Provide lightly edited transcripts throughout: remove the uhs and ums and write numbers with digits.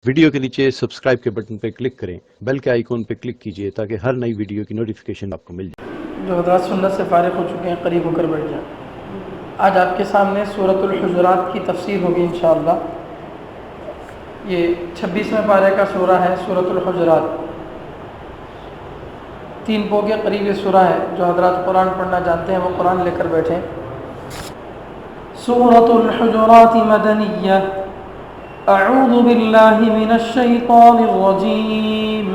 Video کے نیچے subscribe کے بٹن پہ کلک کریں، بیل کے آئیکن پہ کلک کیجئے تاکہ ہر نئی ویڈیو کی نوٹیفیکیشن آپ کو مل جائے۔ جو حضرات سنت سے فارغ ہو چکے ہیں قریب ہو کر بیٹھ جائیں۔ آج آپ کے سامنے سورۃ الحجرات کی تفسیر ہوگی انشاءاللہ۔ یہ 26ویں پارے کا سورہ ہے سورۃ الحجرات۔ 3 پو کے قریب یہ سورہ ہے۔ جو حضرات قرآن پڑھنا جانتے ہیں وہ قرآن لے کر بیٹھیں۔ سورۃ الحجرات مدنیہ۔ اعوذ باللہ من الشیطان الرجیم،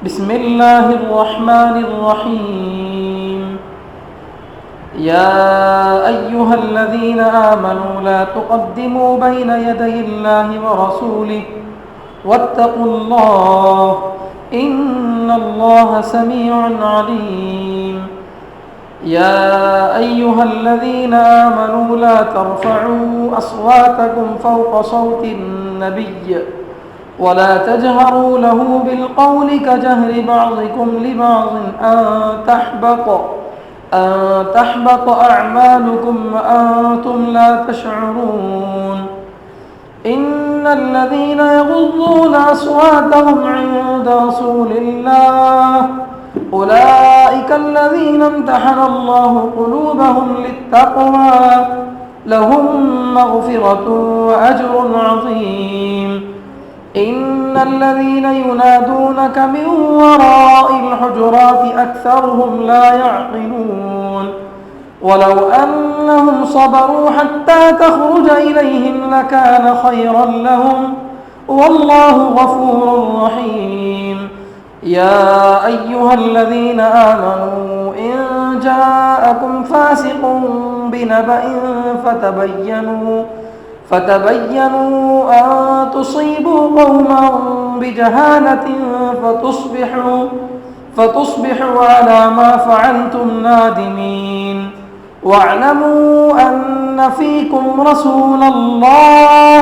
بسم اللہ الرحمن الرحیم۔ یا ایہا الذین آمنوا لا تقدموا بین یدی اللہ ورسولہ واتقوا اللہ ان اللہ سمیع علیم۔ یا ایہا الذین آمنوا لا ترفعوا اصواتکم فوق صوت النبی ولا تجهروا له بالقول كجهر بعضكم لبعض أن تحبط أعمالكم وأنتم لا تشعرون إن الذين يغضون أصواتهم عند رسول الله أولئك الذين امتحن الله قلوبهم للتقوى لهم مغفرة وأجر عظيم إن الذين ينادونك من وراء الحجرات أكثرهم لا يعقلون ولو أنهم صبروا حتى تخرج إليهم لكان خيرا لهم والله غفور رحيم يا أيها الذين آمنوا إن جاءكم فاسق بنبأ فتبينوا أن تصيبوا قوما بجهالة فتصبحوا على ما فعلتم نادمين واعلموا أن فيكم رسول الله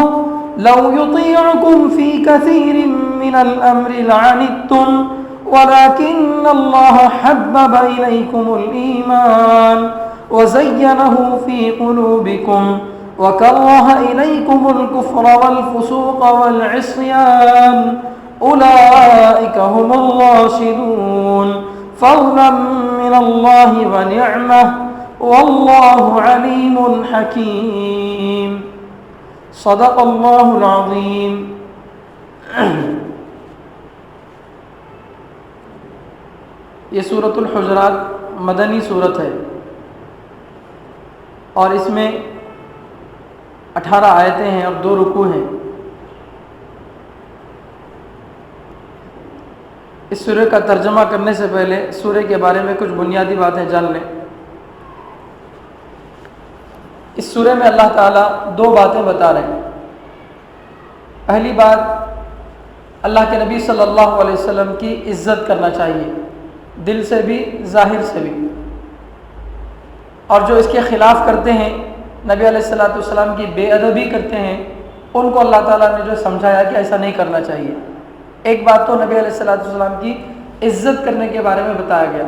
لو يطيعكم في كثير من الأمر لعنتم ولكن الله حبب إليكم الإيمان وزينه في قلوبكم وكره إليكم الكفر والفسوق والعصيان أولئك هم الراشدون فضلا من الله ونعمة والله عليم حكيم صدق الله العظيم۔ یہ سورۃ الحجرات مدنی سورت ہے اور اس میں 18 آیتیں ہیں اور 2 رکوع ہیں۔ اس سورہ کا ترجمہ کرنے سے پہلے سورہ کے بارے میں کچھ بنیادی باتیں جان لیں۔ اس سورہ میں اللہ تعالیٰ 2 باتیں بتا رہے ہیں۔ پہلی بات، اللہ کے نبی صلی اللہ علیہ وسلم کی عزت کرنا چاہیے، دل سے بھی ظاہر سے بھی، اور جو اس کے خلاف کرتے ہیں، نبی علیہ السلام کی بے ادبی کرتے ہیں، ان کو اللہ تعالیٰ نے جو سمجھایا کہ ایسا نہیں کرنا چاہیے۔ ایک بات تو نبی علیہ السلام کی عزت کرنے کے بارے میں بتایا گیا۔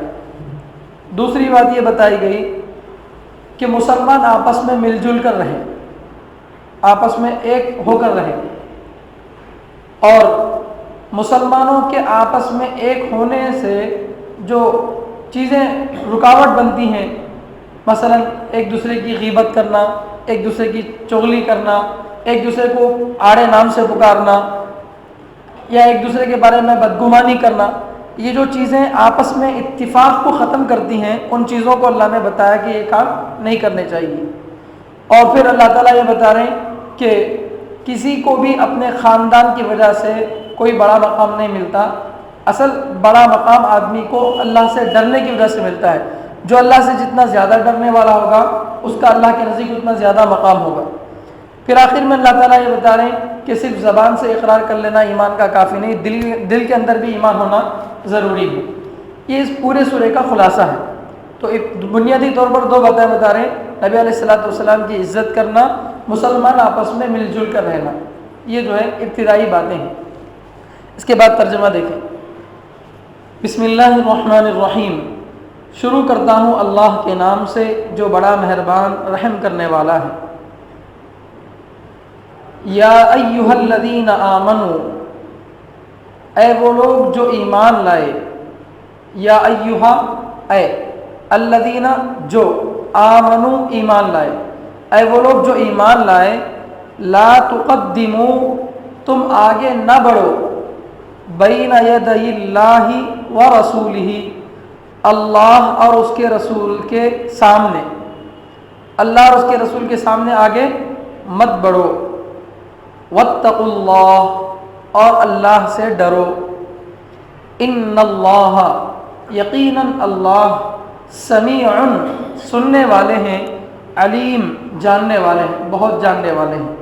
دوسری بات یہ بتائی گئی کہ مسلمان آپس میں مل جل کر رہیں، آپس میں ایک ہو کر رہیں، اور مسلمانوں کے آپس میں ایک ہونے سے جو چیزیں رکاوٹ بنتی ہیں، مثلا ایک دوسرے کی غیبت کرنا، ایک دوسرے کی چغلی کرنا، ایک دوسرے کو آڑے نام سے پکارنا، یا ایک دوسرے کے بارے میں بدگمانی کرنا، یہ جو چیزیں آپس میں اتفاق کو ختم کرتی ہیں، ان چیزوں کو اللہ نے بتایا کہ یہ کام نہیں کرنے چاہیے۔ اور پھر اللہ تعالیٰ یہ بتا رہے ہیں کہ کسی کو بھی اپنے خاندان کی وجہ سے کوئی بڑا مقام نہیں ملتا۔ اصل بڑا مقام آدمی کو اللہ سے ڈرنے کی وجہ سے ملتا ہے۔ جو اللہ سے جتنا زیادہ ڈرنے والا ہوگا اس کا اللہ کے نزدیک اتنا زیادہ مقام ہوگا۔ پھر آخر میں اللہ تعالیٰ یہ بتا رہے ہیں کہ صرف زبان سے اقرار کر لینا ایمان کا کافی نہیں، دل کے اندر بھی ایمان ہونا ضروری ہے۔ یہ اس پورے سورے کا خلاصہ ہے۔ تو ایک بنیادی طور پر 2 باتیں بتا رہے ہیں، نبی علیہ السلام کی عزت کرنا، مسلمان آپس میں مل جل کر رہنا، یہ جو ہے ابتدائی باتیں ہیں۔ اس کے بعد ترجمہ دیکھیں۔ بسم اللہ الرحمن الرحیم، شروع کرتا ہوں اللہ کے نام سے جو بڑا مہربان رحم کرنے والا ہے۔ یا ایھا الذین آمنو، اے وہ لوگ جو ایمان لائے، یا ایھا اے الذین جو آمنو ایمان لائے، اے وہ لوگ جو ایمان لائے، لا تقدموا تم آگے نہ بڑھو، بین یدی اللہ و رسولہ اللہ اور اس کے رسول کے سامنے، اللہ اور اس کے رسول کے سامنے آگے مت بڑھو، واتقوا اللہ اور اللہ سے ڈرو، ان اللہ یقیناً اللہ سمیع سننے والے ہیں، علیم جاننے والے ہیں، بہت جاننے والے ہیں۔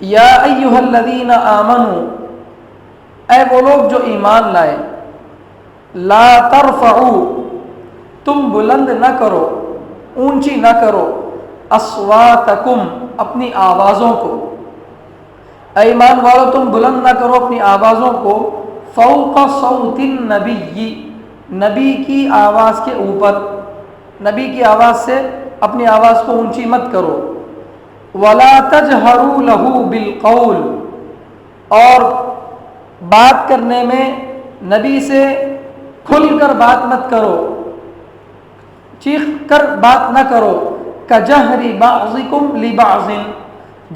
یا ایھا الذین آمنو، اے وہ لوگ جو ایمان لائے، لا ترفعوا تم بلند نہ کرو، اونچی نہ کرو، اصواتکم اپنی آوازوں کو، اے ایمان والو تم بلند نہ کرو اپنی آوازوں کو، فوق صوت النبی نبی کی آواز کے اوپر، نبی کی آواز سے اپنی آواز کو اونچی مت کرو، ولا تجہروا لہ بالقول اور بات کرنے میں نبی سے کھل کر بات مت کرو، چیخ کر بات نہ کرو، کجہر بعضکم لبعض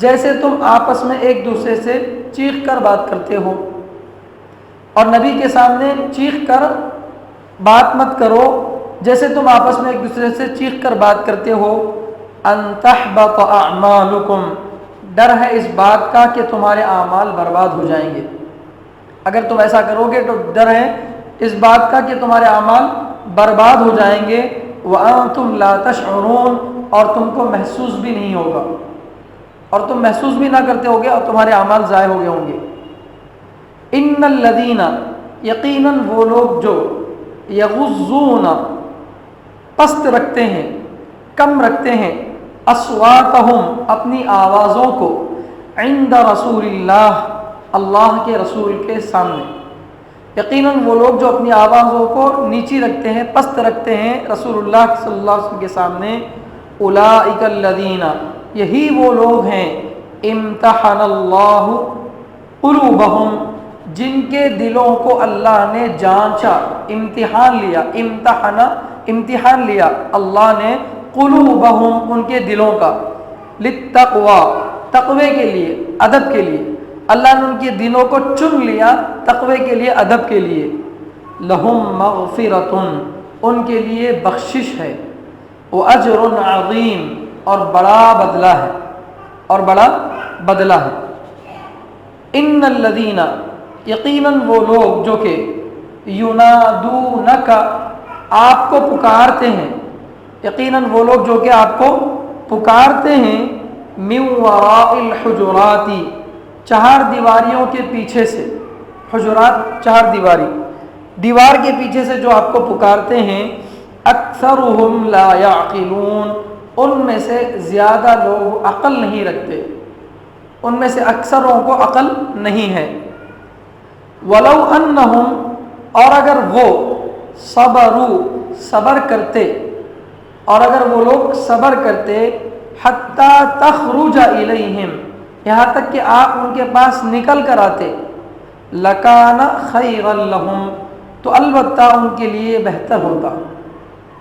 جیسے تم آپس میں ایک دوسرے سے چیخ کر بات کرتے ہو، اور نبی کے سامنے چیخ کر بات مت کرو جیسے تم آپس میں ایک دوسرے سے چیخ کر بات کرتے ہو، ان تحبط اعمالکم ڈر ہے اس بات کا کہ تمہارے اعمال برباد ہو جائیں گے، اگر تم ایسا کرو گے تو ڈر ہے اس بات کا کہ تمہارے اعمال برباد ہو جائیں گے، وانتم لا تشعرون اور تم کو محسوس بھی نہیں ہوگا، اور تم محسوس بھی نہ کرتے ہوگے اور تمہارے اعمال ضائع ہو گئے ہوں گے۔ ان الذین یقیناً وہ لوگ جو یغضون پست رکھتے ہیں، کم رکھتے ہیں، اصواتہم اپنی آوازوں کو، عند رسول اللہ اللہ کے رسول کے سامنے، یقیناً وہ لوگ جو اپنی آوازوں کو نیچی رکھتے ہیں، پست رکھتے ہیں رسول اللہ صلی اللہ علیہ وسلم کے سامنے، اولئک الذین یہی وہ لوگ ہیں، امتحن اللہ قلوبہم جن کے دلوں کو اللہ نے جانچا، امتحان لیا، امتحان لیا اللہ نے، قلوبہم ان کے دلوں کا، للتقوی تقوی کے لیے، ادب کے لیے، اللہ نے ان کے دلوں کو چن لیا تقوی کے لیے، ادب کے لیے، لہم مغفرۃ ان کے لیے بخشش ہے، واجر عظیم اور بڑا بدلہ ہے، اور بڑا بدلہ ہے۔ ان الذین یقیناً وہ لوگ جو کہ ینادونک آپ کو پکارتے ہیں، یقیناً وہ لوگ جو کہ آپ کو پکارتے ہیں، من وراء الحجرات چہار دیواریوں کے پیچھے سے، حجرات چہار دیواری، دیوار کے پیچھے سے جو آپ کو پکارتے ہیں، اکثرهم لا یعقلون ان میں سے زیادہ لوگ عقل نہیں رکھتے، ان میں سے اکثروں کو عقل نہیں ہے۔ ولو انہم اور اگر وہ صبروا صبر کرتے، اور اگر وہ لوگ صبر کرتے، حتی تخرج الیہم یہاں تک کہ آپ ان کے پاس نکل کر آتے، لکان خیرا لہم تو البتہ ان کے لیے بہتر ہوتا،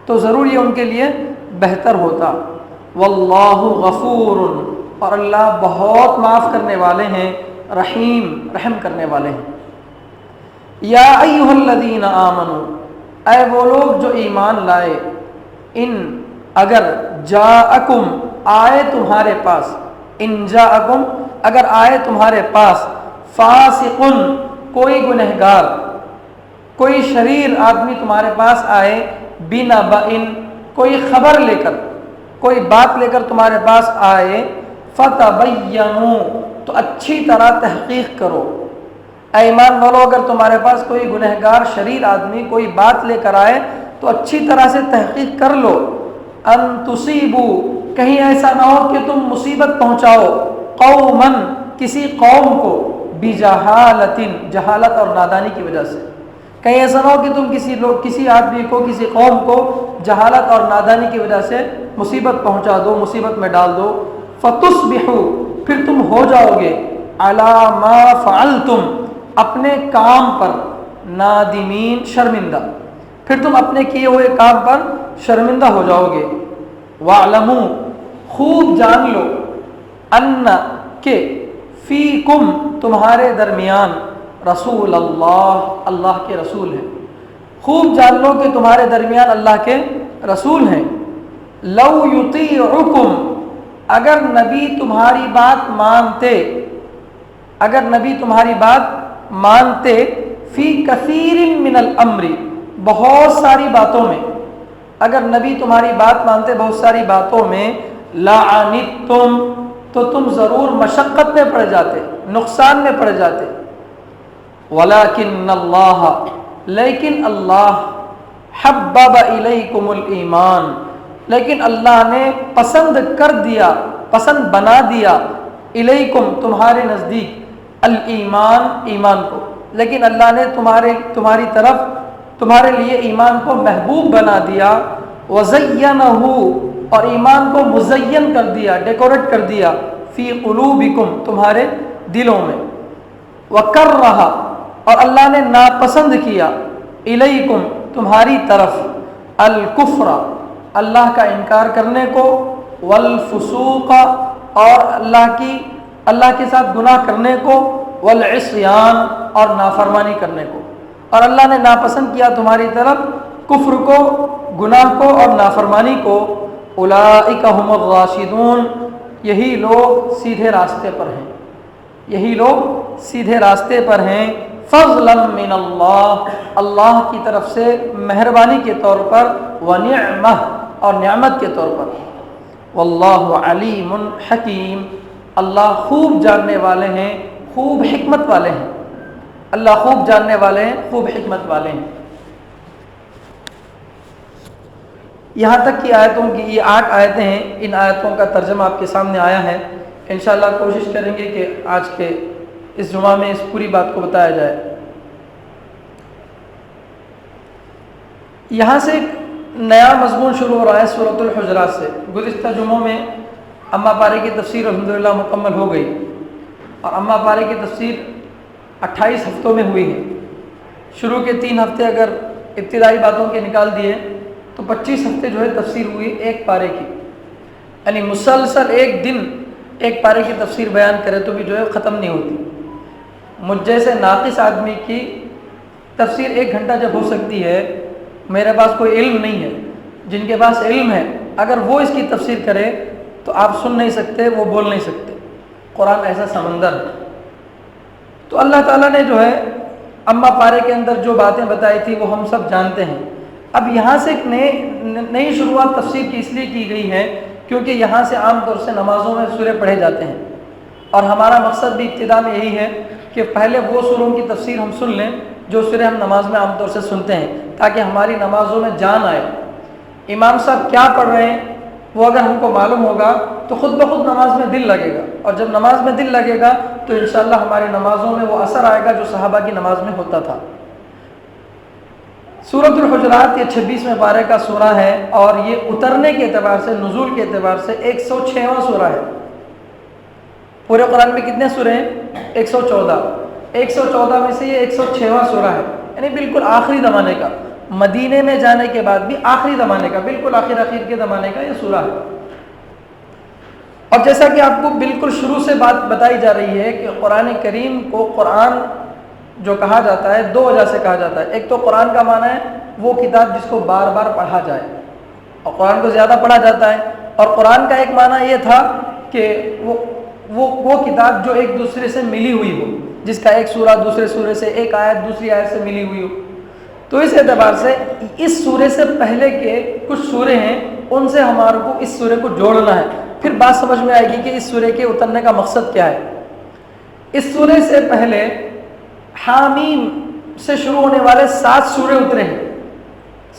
تو ضرور یہ ان کے لیے بہتر ہوتا، واللہ غفور اور اللہ بہت معاف کرنے والے ہیں، رحیم رحم کرنے والے ہیں۔ یا ایھا الذین آمنوا اے وہ لوگ جو ایمان لائے، ان اگر جاءکم آئے تمہارے پاس، ان جاءکم اگر آئے تمہارے پاس، فاسقن کوئی گنہگار، کوئی شریر آدمی تمہارے پاس آئے، بنبأ کوئی خبر لے کر، کوئی بات لے کر تمہارے پاس آئے، فتبینوا تو اچھی طرح تحقیق کرو، اے ایمان والو اگر تمہارے پاس کوئی گنہگار شریر آدمی کوئی بات لے کر آئے تو اچھی طرح سے تحقیق کر لو، ان تصیبو کہیں ایسا نہ ہو کہ تم مصیبت پہنچاؤ، قومن کسی قوم کو، بجہالت جہالت اور نادانی کی وجہ سے، کہیں ایسا نہ ہو کہ تم کسی آدمی کو، کسی قوم کو جہالت اور نادانی کی وجہ سے مصیبت پہنچا دو، مصیبت میں ڈال دو، فتصبحوا پھر تم ہو جاؤ گے علی ما فعلتم اپنے کام پر نادمین شرمندہ، پھر تم اپنے کیے ہوئے کام پر شرمندہ ہو جاؤ گے۔ وَاعْلَمُوا خوب جان لو، ان کہ فیکم تمہارے درمیان رسول اللہ اللہ کے رسول ہیں، خوب جان لو کہ تمہارے درمیان اللہ کے رسول ہیں۔ لو یطیعکم اگر نبی تمہاری بات مانتے، اگر نبی تمہاری بات مانتے، فی کثیر من الامر بہت ساری باتوں میں، اگر نبی تمہاری بات مانتے بہت ساری باتوں میں، لعنتم تو تم ضرور مشقت میں پڑ جاتے، نقصان میں پڑ جاتے۔ ولیکن اللہ لیکن اللہ حبب الیکم الایمان لیکن اللہ نے پسند کر دیا، پسند بنا دیا، الیکم تمہارے نزدیک، الایمان ایمان کو، لیکن اللہ نے تمہاری طرف تمہارے لیے ایمان کو محبوب بنا دیا، وزینہ اور ایمان کو مزین کر دیا، ڈیکوریٹ کر دیا، فی قلوبکم تمہارے دلوں میں، وکرہ اور اللہ نے ناپسند کیا، الیکم تمہاری طرف، الکفر اللہ کا انکار کرنے کو، والفسوق اور اللہ کے ساتھ گناہ کرنے کو، والعصیان اور نافرمانی کرنے کو، اور اللہ نے ناپسند کیا تمہاری طرف کفر کو، گناہ کو اور نافرمانی کو۔ اولئک ھم الراشدون یہی لوگ سیدھے راستے پر ہیں، یہی لوگ سیدھے راستے پر ہیں۔ فضلا من اللہ اللہ کی طرف سے مہربانی کے طور پر، ونعمہ اور نعمت کے طور پر۔ واللہ علیم حکیم اللہ خوب جاننے والے ہیں، خوب حکمت والے ہیں، اللہ خوب جاننے والے ہیں، خوب حکمت والے ہیں۔ یہاں تک کی آیتوں کی یہ 8 آیتیں ہیں، ان آیتوں کا ترجمہ آپ کے سامنے آیا ہے۔ انشاءاللہ کوشش کریں گے کہ آج کے اس جمعہ میں اس پوری بات کو بتایا جائے۔ یہاں سے ایک نیا مضمون شروع ہو رہا ہے سورۃ الحجرات سے۔ گزشتہ جمعوں میں اما پارے کی تفسیر الحمدللہ مکمل ہو گئی، اور اما پارے کی تفسیر 28 ہفتوں میں ہوئی ہے۔ شروع کے 3 ہفتے اگر ابتدائی باتوں کے نکال دیے تو 25 ہفتے جو ہے تفسیر ہوئی ایک پارے کی، یعنی مسلسل ایک دن ایک پارے کی تفسیر بیان کرے تو بھی جو ہے ختم نہیں ہوتی۔ مجھ جیسے ناقص آدمی کی تفسیر 1 گھنٹہ جب ہو سکتی ہے، میرے پاس کوئی علم نہیں ہے، جن کے پاس علم ہے اگر وہ اس کی تفسیر کرے تو آپ سن نہیں سکتے، وہ بول نہیں سکتے۔ قرآن ایسا سمندر ہے۔ تو اللہ تعالیٰ نے جو ہے اما پارے کے اندر جو باتیں بتائی تھی وہ ہم سب جانتے ہیں۔ اب یہاں سے ایک نئی شروعات تفسیر کی اس لیے کی گئی ہے کیونکہ یہاں سے عام طور سے نمازوں میں سورے پڑھے جاتے ہیں، اور ہمارا مقصد بھی ابتدا میں یہی ہے کہ پہلے وہ سوروں کی تفسیر ہم سن لیں جو سورے ہم نماز میں عام طور سے سنتے ہیں، تاکہ ہماری نمازوں میں جان آئے۔ امام صاحب کیا پڑھ رہے ہیں وہ اگر ہم کو معلوم ہوگا تو خود بخود نماز میں دل لگے گا، اور جب نماز میں دل لگے گا تو انشاءاللہ ہماری نمازوں میں وہ اثر آئے گا جو صحابہ کی نماز میں ہوتا تھا۔ سورۃ الحجرات یہ 26ویں پارے کا سورہ ہے، اور یہ اترنے کے اعتبار سے، نزول کے اعتبار سے 106واں سورہ ہے۔ پورے قرآن میں کتنے سورے ہیں؟ 114۔ 114 میں سے یہ 106واں سورہ ہے، یعنی بالکل آخری زمانے کا، مدینے میں جانے کے بعد بھی آخری زمانے کا، بالکل آخر کے زمانے کا یہ سورہ ہے۔ اور جیسا کہ آپ کو بالکل شروع سے بات بتائی جا رہی ہے کہ قرآن کریم کو قرآن جو کہا جاتا ہے 2 وجہ سے کہا جاتا ہے۔ ایک تو قرآن کا معنی ہے وہ کتاب جس کو بار بار پڑھا جائے، اور قرآن کو زیادہ پڑھا جاتا ہے، اور قرآن کا ایک معنی یہ تھا کہ وہ کتاب جو ایک دوسرے سے ملی ہوئی ہو، جس کا ایک سورہ دوسرے سورے سے، ایک آیت دوسری آیت سے ملی ہوئی ہو۔ تو اس اعتبار سے اس سورے سے پہلے کے کچھ سورے ہیں، ان سے ہمارے کو اس سورے کو جوڑنا ہے، پھر بات سمجھ میں آئے گی کہ اس سورے کے اترنے کا مقصد کیا ہے۔ اس سورے سے پہلے حامیم سے شروع ہونے والے 7 سورے اترے ہیں۔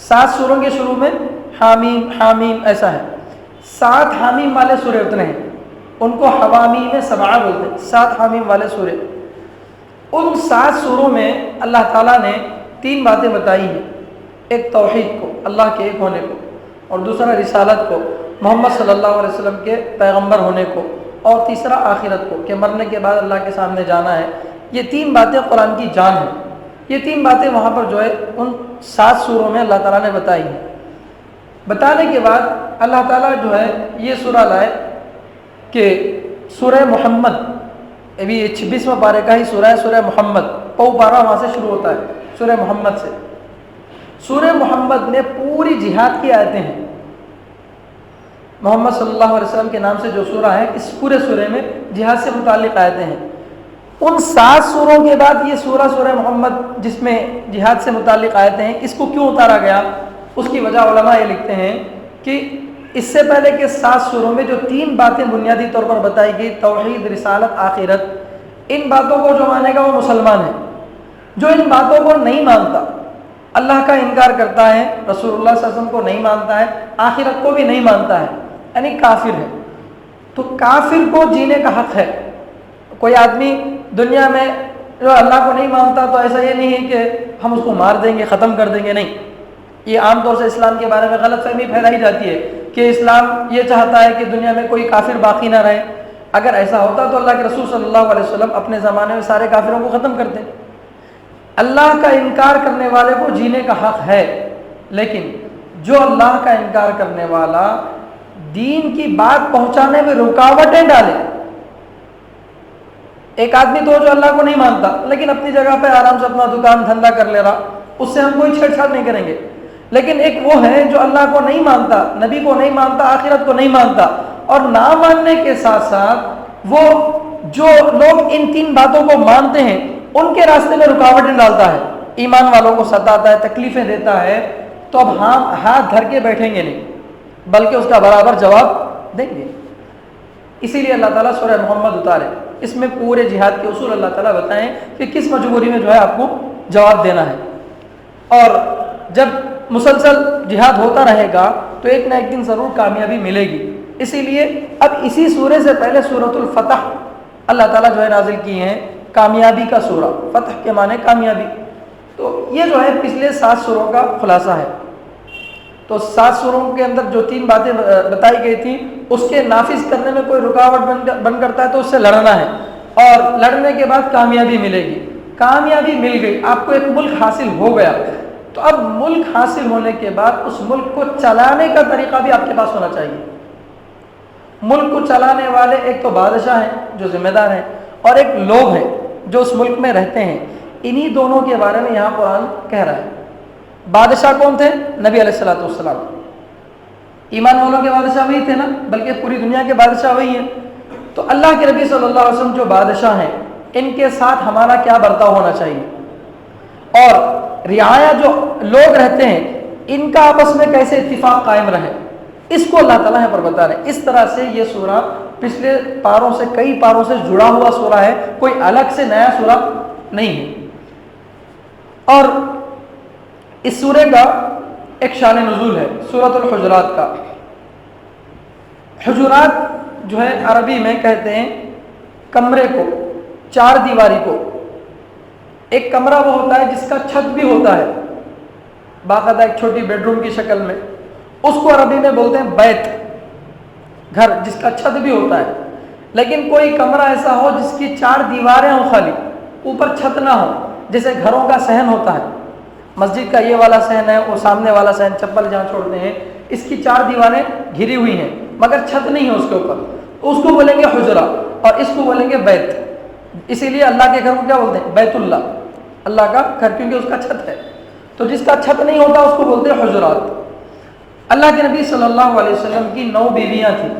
7 سوروں کے شروع میں حامیم حامیم ایسا ہے، 7 حامیم والے سورے اترے ہیں، ان کو حوامیم سبعہ بولتے ہیں، 7 حامیم والے سورے۔ ان 7 سوروں میں اللہ تعالیٰ نے 3 باتیں بتائی ہیں، ایک توحید کو، اللہ کے ایک ہونے کو، اور دوسرا رسالت کو، محمد صلی اللہ علیہ وسلم کے پیغمبر ہونے کو، اور تیسرا آخرت کو کہ مرنے کے بعد اللہ کے سامنے جانا ہے. یہ 3 باتیں قرآن کی جان ہیں. یہ 3 باتیں وہاں پر جو ہے ان 7 سوروں میں اللہ تعالیٰ نے بتائی ہیں. بتانے کے بعد اللہ تعالیٰ جو ہے یہ سورہ لائے کہ سورہ محمد، ابھی یہ 26واں پارے کا ہی سورہ ہے، سورہ محمد، پارہ وہاں سے شروع ہوتا ہے سورہ محمد سے. سورہ محمد میں پوری جہاد کی آیتیں ہیں. محمد صلی اللہ علیہ وسلم کے نام سے جو سورہ ہے، اس پورے سورے میں جہاد سے متعلق آیتیں ہیں. ان 7 سوروں کے بعد یہ سورہ محمد جس میں جہاد سے متعلق آیتیں ہیں، اس کو کیوں اتارا گیا؟ اس کی وجہ علماء یہ لکھتے ہیں کہ اس سے پہلے کے 7 سوروں میں جو 3 باتیں بنیادی طور پر بتائی گئی، توحید، رسالت، آخرت، ان باتوں کو جو مانے گا وہ مسلمان ہے. جو ان باتوں کو نہیں مانتا، اللہ کا انکار کرتا ہے، رسول اللہ صلی اللہ علیہ وسلم کو نہیں مانتا ہے، آخرت کو بھی نہیں مانتا ہے، یعنی کافر ہے. تو کافر کو جینے کا حق ہے. کوئی آدمی دنیا میں جو اللہ کو نہیں مانتا تو ایسا یہ نہیں ہے کہ ہم اس کو مار دیں گے، ختم کر دیں گے، نہیں. یہ عام طور سے اسلام کے بارے میں غلط فہمی پھیلائی جاتی ہے کہ اسلام یہ چاہتا ہے کہ دنیا میں کوئی کافر باقی نہ رہے. اگر ایسا ہوتا تو اللہ کے رسول صلی اللہ علیہ وسلم اپنے زمانے میں سارے کافروں کو ختم کرتے. اللہ کا انکار کرنے والے کو جینے کا حق ہے، لیکن جو اللہ کا انکار کرنے والا دین کی بات پہنچانے میں رکاوٹیں ڈالے. ایک آدمی تو جو اللہ کو نہیں مانتا لیکن اپنی جگہ پہ آرام سے اپنا دکان دھندا کر لے رہا، اس سے ہم کوئی چھیڑ چھاڑ نہیں کریں گے. لیکن ایک وہ ہے جو اللہ کو نہیں مانتا، نبی کو نہیں مانتا، آخرت کو نہیں مانتا، اور نہ ماننے کے ساتھ ساتھ وہ جو لوگ ان 3 باتوں کو مانتے ہیں ان کے راستے میں رکاوٹیں ڈالتا ہے، ایمان والوں کو ستاتا ہے، تکلیفیں دیتا ہے. تو اب ہم ہاتھ دھر کے بیٹھیں گے نہیں، بلکہ اس کا برابر جواب دیں گے. اسی لیے اللہ تعالیٰ سورہ محمد اتارے. اس میں پورے جہاد کے اصول اللہ تعالیٰ بتائیں کہ کس مجبوری میں جو ہے آپ کو جواب دینا ہے. اور جب مسلسل جہاد ہوتا رہے گا تو ایک نہ ایک دن ضرور کامیابی ملے گی. اسی لیے اب اسی سورے سے پہلے سورۃ الفتح اللہ تعالیٰ جو ہے نازل کی ہیں، کامیابی کا سورہ. فتح کے معنی کامیابی. تو یہ جو ہے پچھلے 7 سوروں کا خلاصہ ہے. تو 7 سوروں کے اندر جو 3 باتیں بتائی گئی تھیں اس کے نافذ کرنے میں کوئی رکاوٹ بن کرتا ہے تو اس سے لڑنا ہے، اور لڑنے کے بعد کامیابی ملے گی. کامیابی مل گئی، آپ کو ایک ملک حاصل ہو گیا، تو اب ملک حاصل ہونے کے بعد اس ملک کو چلانے کا طریقہ بھی آپ کے پاس ہونا چاہیے. ملک کو چلانے والے ایک تو بادشاہ ہیں جو ذمہ دار ہیں، اور ایک لوگ ہیں جو اس ملک میں رہتے ہیں. انہی دونوں کے بارے میں یہاں قرآن کہہ رہا ہے. بادشاہ کون تھے؟ نبی علیہ الصلوۃ والسلام. ایمان والوں کے بادشاہ وہی تھے نا، بلکہ پوری دنیا کے بادشاہ وہی ہیں. تو اللہ کے نبی صلی اللہ علیہ وسلم جو بادشاہ ہیں، ان کے ساتھ ہمارا کیا برتاؤ ہونا چاہیے، اور رعایا جو لوگ رہتے ہیں ان کا آپس میں کیسے اتفاق قائم رہے، اس کو اللہ تعالیٰ یہاں پر بتا رہے ہیں. اس طرح سے یہ سورہ پچھلے پاروں سے، کئی پاروں سے جڑا ہوا سورہ ہے، کوئی الگ سے نیا سورہ نہیں ہے. اور اس سورے کا ایک شان نزول ہے سورۃ الحجرات کا. حجرات جو ہے عربی میں کہتے ہیں کمرے کو، 4 دیواری کو. ایک کمرہ وہ ہوتا ہے جس کا چھت بھی ہوتا ہے باقاعدہ ایک چھوٹی بیڈ روم کی شکل میں، اس کو عربی میں بولتے ہیں بیت، گھر جس کا چھت بھی ہوتا ہے. لیکن کوئی کمرہ ایسا ہو جس کی 4 دیواریں ہوں، خالی اوپر چھت نہ ہو، جیسے گھروں کا صحن ہوتا ہے. مسجد کا یہ والا صحن ہے، وہ سامنے والا صحن چپل جہاں چھوڑتے ہیں، اس کی 4 دیواریں گھری ہوئی ہیں مگر چھت نہیں ہے اس کے اوپر، اس کو بولیں گے حجرہ، اور اس کو بولیں گے بیت. اسی لیے اللہ کے گھر کو کیا بولتے ہیں؟ بیت اللہ، اللہ کا گھر، کیونکہ اس کا چھت ہے. تو جس کا چھت نہیں ہوتا اس کو بولتے ہیں حجرات. اللہ کے نبی صلی اللہ علیہ وسلم کی 9 بیویاں تھیں،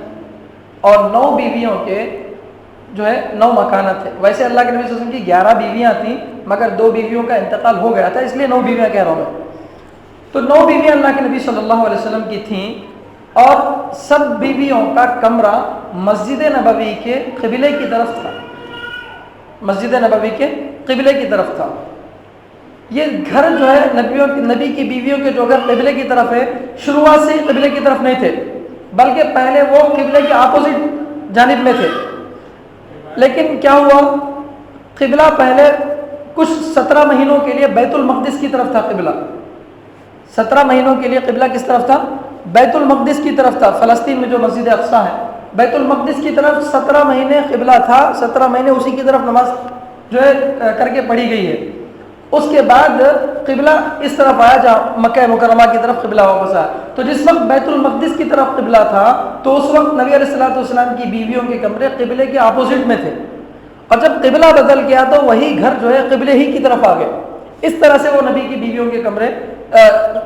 اور 9 بیویوں کے جو ہے 9 مکانات تھے. ویسے اللہ کے نبی صلی اللہ علیہ وسلم کی 11 بیویاں تھیں، مگر 2 بیویوں کا انتقال ہو گیا تھا، اس لیے 9 بیویاں کہہ رہا ہوں میں. تو 9 بیویاں اللہ کے نبی صلی اللہ علیہ وسلم کی تھیں، اور سب بیویوں کا کمرہ مسجد نبوی کے قبلے کی طرف تھا. مسجد نبوی کے قبلے کی طرف تھا. یہ گھر جو ہے نبی کی بیویوں کے جو گھر قبلے کی طرف ہے، شروعات سے ہی قبلے کی طرف نہیں تھے، بلکہ پہلے وہ قبلے کے اپوزٹ جانب میں تھے. لیکن کیا ہوا، قبلہ پہلے کچھ 17 مہینوں کے لیے بیت المقدس کی طرف تھا. قبلہ 17 مہینوں کے لیے قبلہ کس طرف تھا؟ بیت المقدس کی طرف تھا. فلسطین میں جو مسجد اقصیٰ ہے بیت المقدس کی طرف 17 مہینے قبلہ تھا، 17 مہینے اسی کی طرف نماز جو ہے کر کے پڑھی گئی ہے۔ اس کے بعد قبلہ اس طرف آیا جہاں مکہ مکرمہ کی طرف قبلہ واپس آیا۔ تو جس وقت بیت المقدس کی طرف قبلہ تھا تو اس وقت نبی علیہ الصلوۃ والسلام کی بیویوں کے کمرے قبلے کے اپوزٹ میں تھے، اور جب قبلہ بدل گیا تو وہی گھر جو ہے قبلے ہی کی طرف آ گئے۔ اس طرح سے وہ نبی کی بیویوں کے کمرے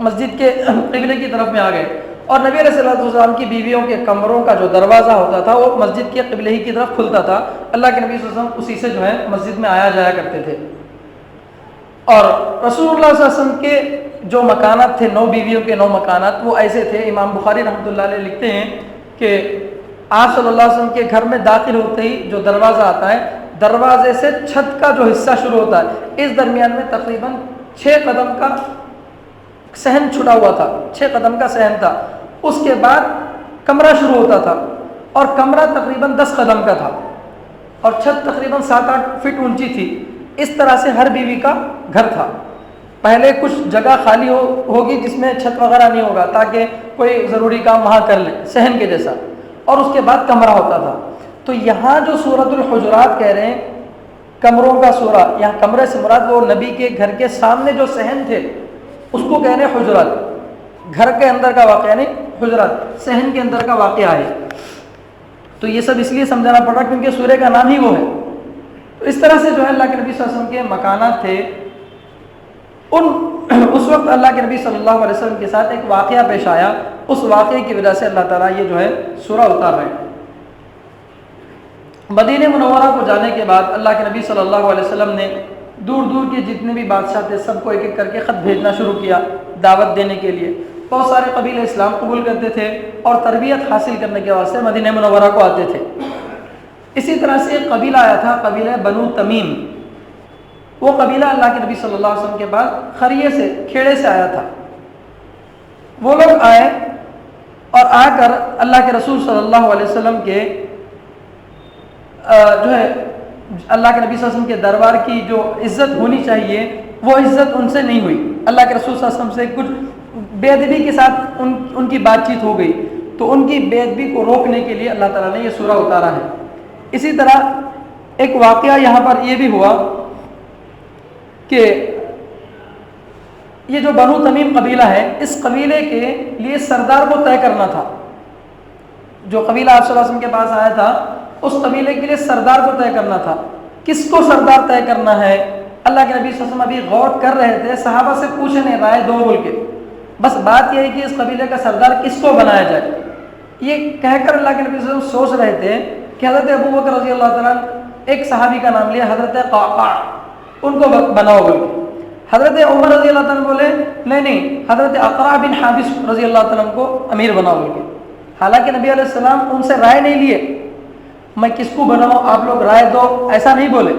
مسجد کے قبلے کی طرف میں آ گئے، اور نبی علیہ الصلوۃ والسلام کی بیویوں کے کمروں کا جو دروازہ ہوتا تھا وہ مسجد کے قبلے ہی کی طرف کھلتا تھا۔ اللہ کے نبی صلی اللہ علیہ وسلم اسی سے جو ہے مسجد میں آیا جایا کرتے تھے۔ اور رسول اللہ صلی اللہ علیہ وسلم کے جو مکانات تھے، 9 بیویوں کے 9 مکانات، وہ ایسے تھے۔ امام بخاری رحمۃ اللہ علیہ لکھتے ہیں کہ آپ صلی اللہ علیہ وسلم کے گھر میں داخل ہوتے ہی جو دروازہ آتا ہے، دروازے سے چھت کا جو حصہ شروع ہوتا ہے، اس درمیان میں تقریباً 6 قدم کا صحن چھٹا ہوا تھا، 6 قدم کا صحن تھا۔ اس کے بعد کمرہ شروع ہوتا تھا، اور کمرہ تقریباً 10 قدم کا تھا، اور چھت تقریباً 7-8 فٹ اونچی تھی۔ اس طرح سے ہر بیوی کا گھر تھا۔ پہلے کچھ جگہ خالی ہوگی جس میں چھت وغیرہ نہیں ہوگا تاکہ کوئی ضروری کام وہاں کر لیں، صحن کے جیسا، اور اس کے بعد کمرہ ہوتا تھا۔ تو یہاں جو سورۃ الحجرات کہہ رہے ہیں کمروں کا سورہ، یہاں کمرے سے مراد وہ نبی کے گھر کے سامنے جو صحن تھے اس کو کہہ رہے ہیں حجرات۔ گھر کے اندر کا واقعہ نہیں، حجرات صحن کے اندر کا واقعہ ہے۔ تو یہ سب اس لیے سمجھانا پڑ رہا کیونکہ سورہ کا نام ہی وہ ہے۔ تو اس طرح سے جو ہے اللہ کے نبی صلی اللہ علیہ وسلم کے مکانات تھے۔ اس وقت اللہ کے نبی صلی اللہ علیہ وسلم کے ساتھ ایک واقعہ پیش آیا، اس واقعے کی وجہ سے اللہ تعالیٰ یہ جو ہے سورہ اتار رہے ہیں۔ مدینہ منورہ کو جانے کے بعد اللہ کے نبی صلی اللہ علیہ وسلم نے دور دور کے جتنے بھی بادشاہ تھے سب کو ایک ایک کر کے خط بھیجنا شروع کیا دعوت دینے کے لیے۔ بہت سارے قبیلے اسلام قبول کرتے تھے اور تربیت حاصل کرنے کے واسطے مدینہ منورہ کو آتے تھے۔ اسی طرح سے ایک قبیلہ آیا تھا، قبیلہ بنو تمیم۔ وہ قبیلہ اللہ کے نبی صلی اللہ علیہ وسلم کے بعد خریے سے، کھیڑے سے آیا تھا۔ وہ لوگ آئے اور آ کر اللہ کے رسول صلی اللہ علیہ وسلم کے جو ہے اللہ کے نبی صلی اللہ علیہ وسلم کے دربار کی جو عزت ہونی چاہیے وہ عزت ان سے نہیں ہوئی۔ اللہ کے رسول صلی اللہ علیہ وسلم سے کچھ بے ادبی کے ساتھ ان کی بات چیت ہو گئی، تو ان کی بے ادبی کو روکنے کے لیے اللہ تعالیٰ نے یہ سورہ اتارا ہے۔ اسی طرح ایک واقعہ یہاں پر یہ بھی ہوا کہ یہ جو بنو تمیم قبیلہ ہے، اس قبیلے کے لیے سردار کو طے کرنا تھا۔ جو قبیلہ آپ صلی اللہ علیہ وسلم کے پاس آیا تھا اس قبیلے کے لیے سردار کو طے کرنا تھا۔ کس کو سردار طے کرنا ہے؟ اللہ کے نبی صلی اللہ علیہ وسلم ابھی غور کر رہے تھے، صحابہ سے پوچھے نہیں، رائے دو بول کے، بس بات یہ ہے کہ اس قبیلے کا سردار کس کو بنایا جائے۔ یہ کہہ کر اللہ کے نبی صلی اللہ علیہ وسلم سوچ رہے تھے کہ حضرت ابو بکر رضی اللہ تعالیٰ ایک صحابی کا نام لیا، حضرت قعقاع، ان کو بناؤ بول کے۔ حضرت عمر رضی اللہ تعالیٰ بولے نہیں، حضرت اقرع بن حابس رضی اللہ تعالیٰ کو امیر بناؤ بول کے۔ حالانکہ نبی علیہ السلام ان سے رائے نہیں لیے، میں کس کو بناؤں، آپ لوگ رائے دو، ایسا نہیں بولے۔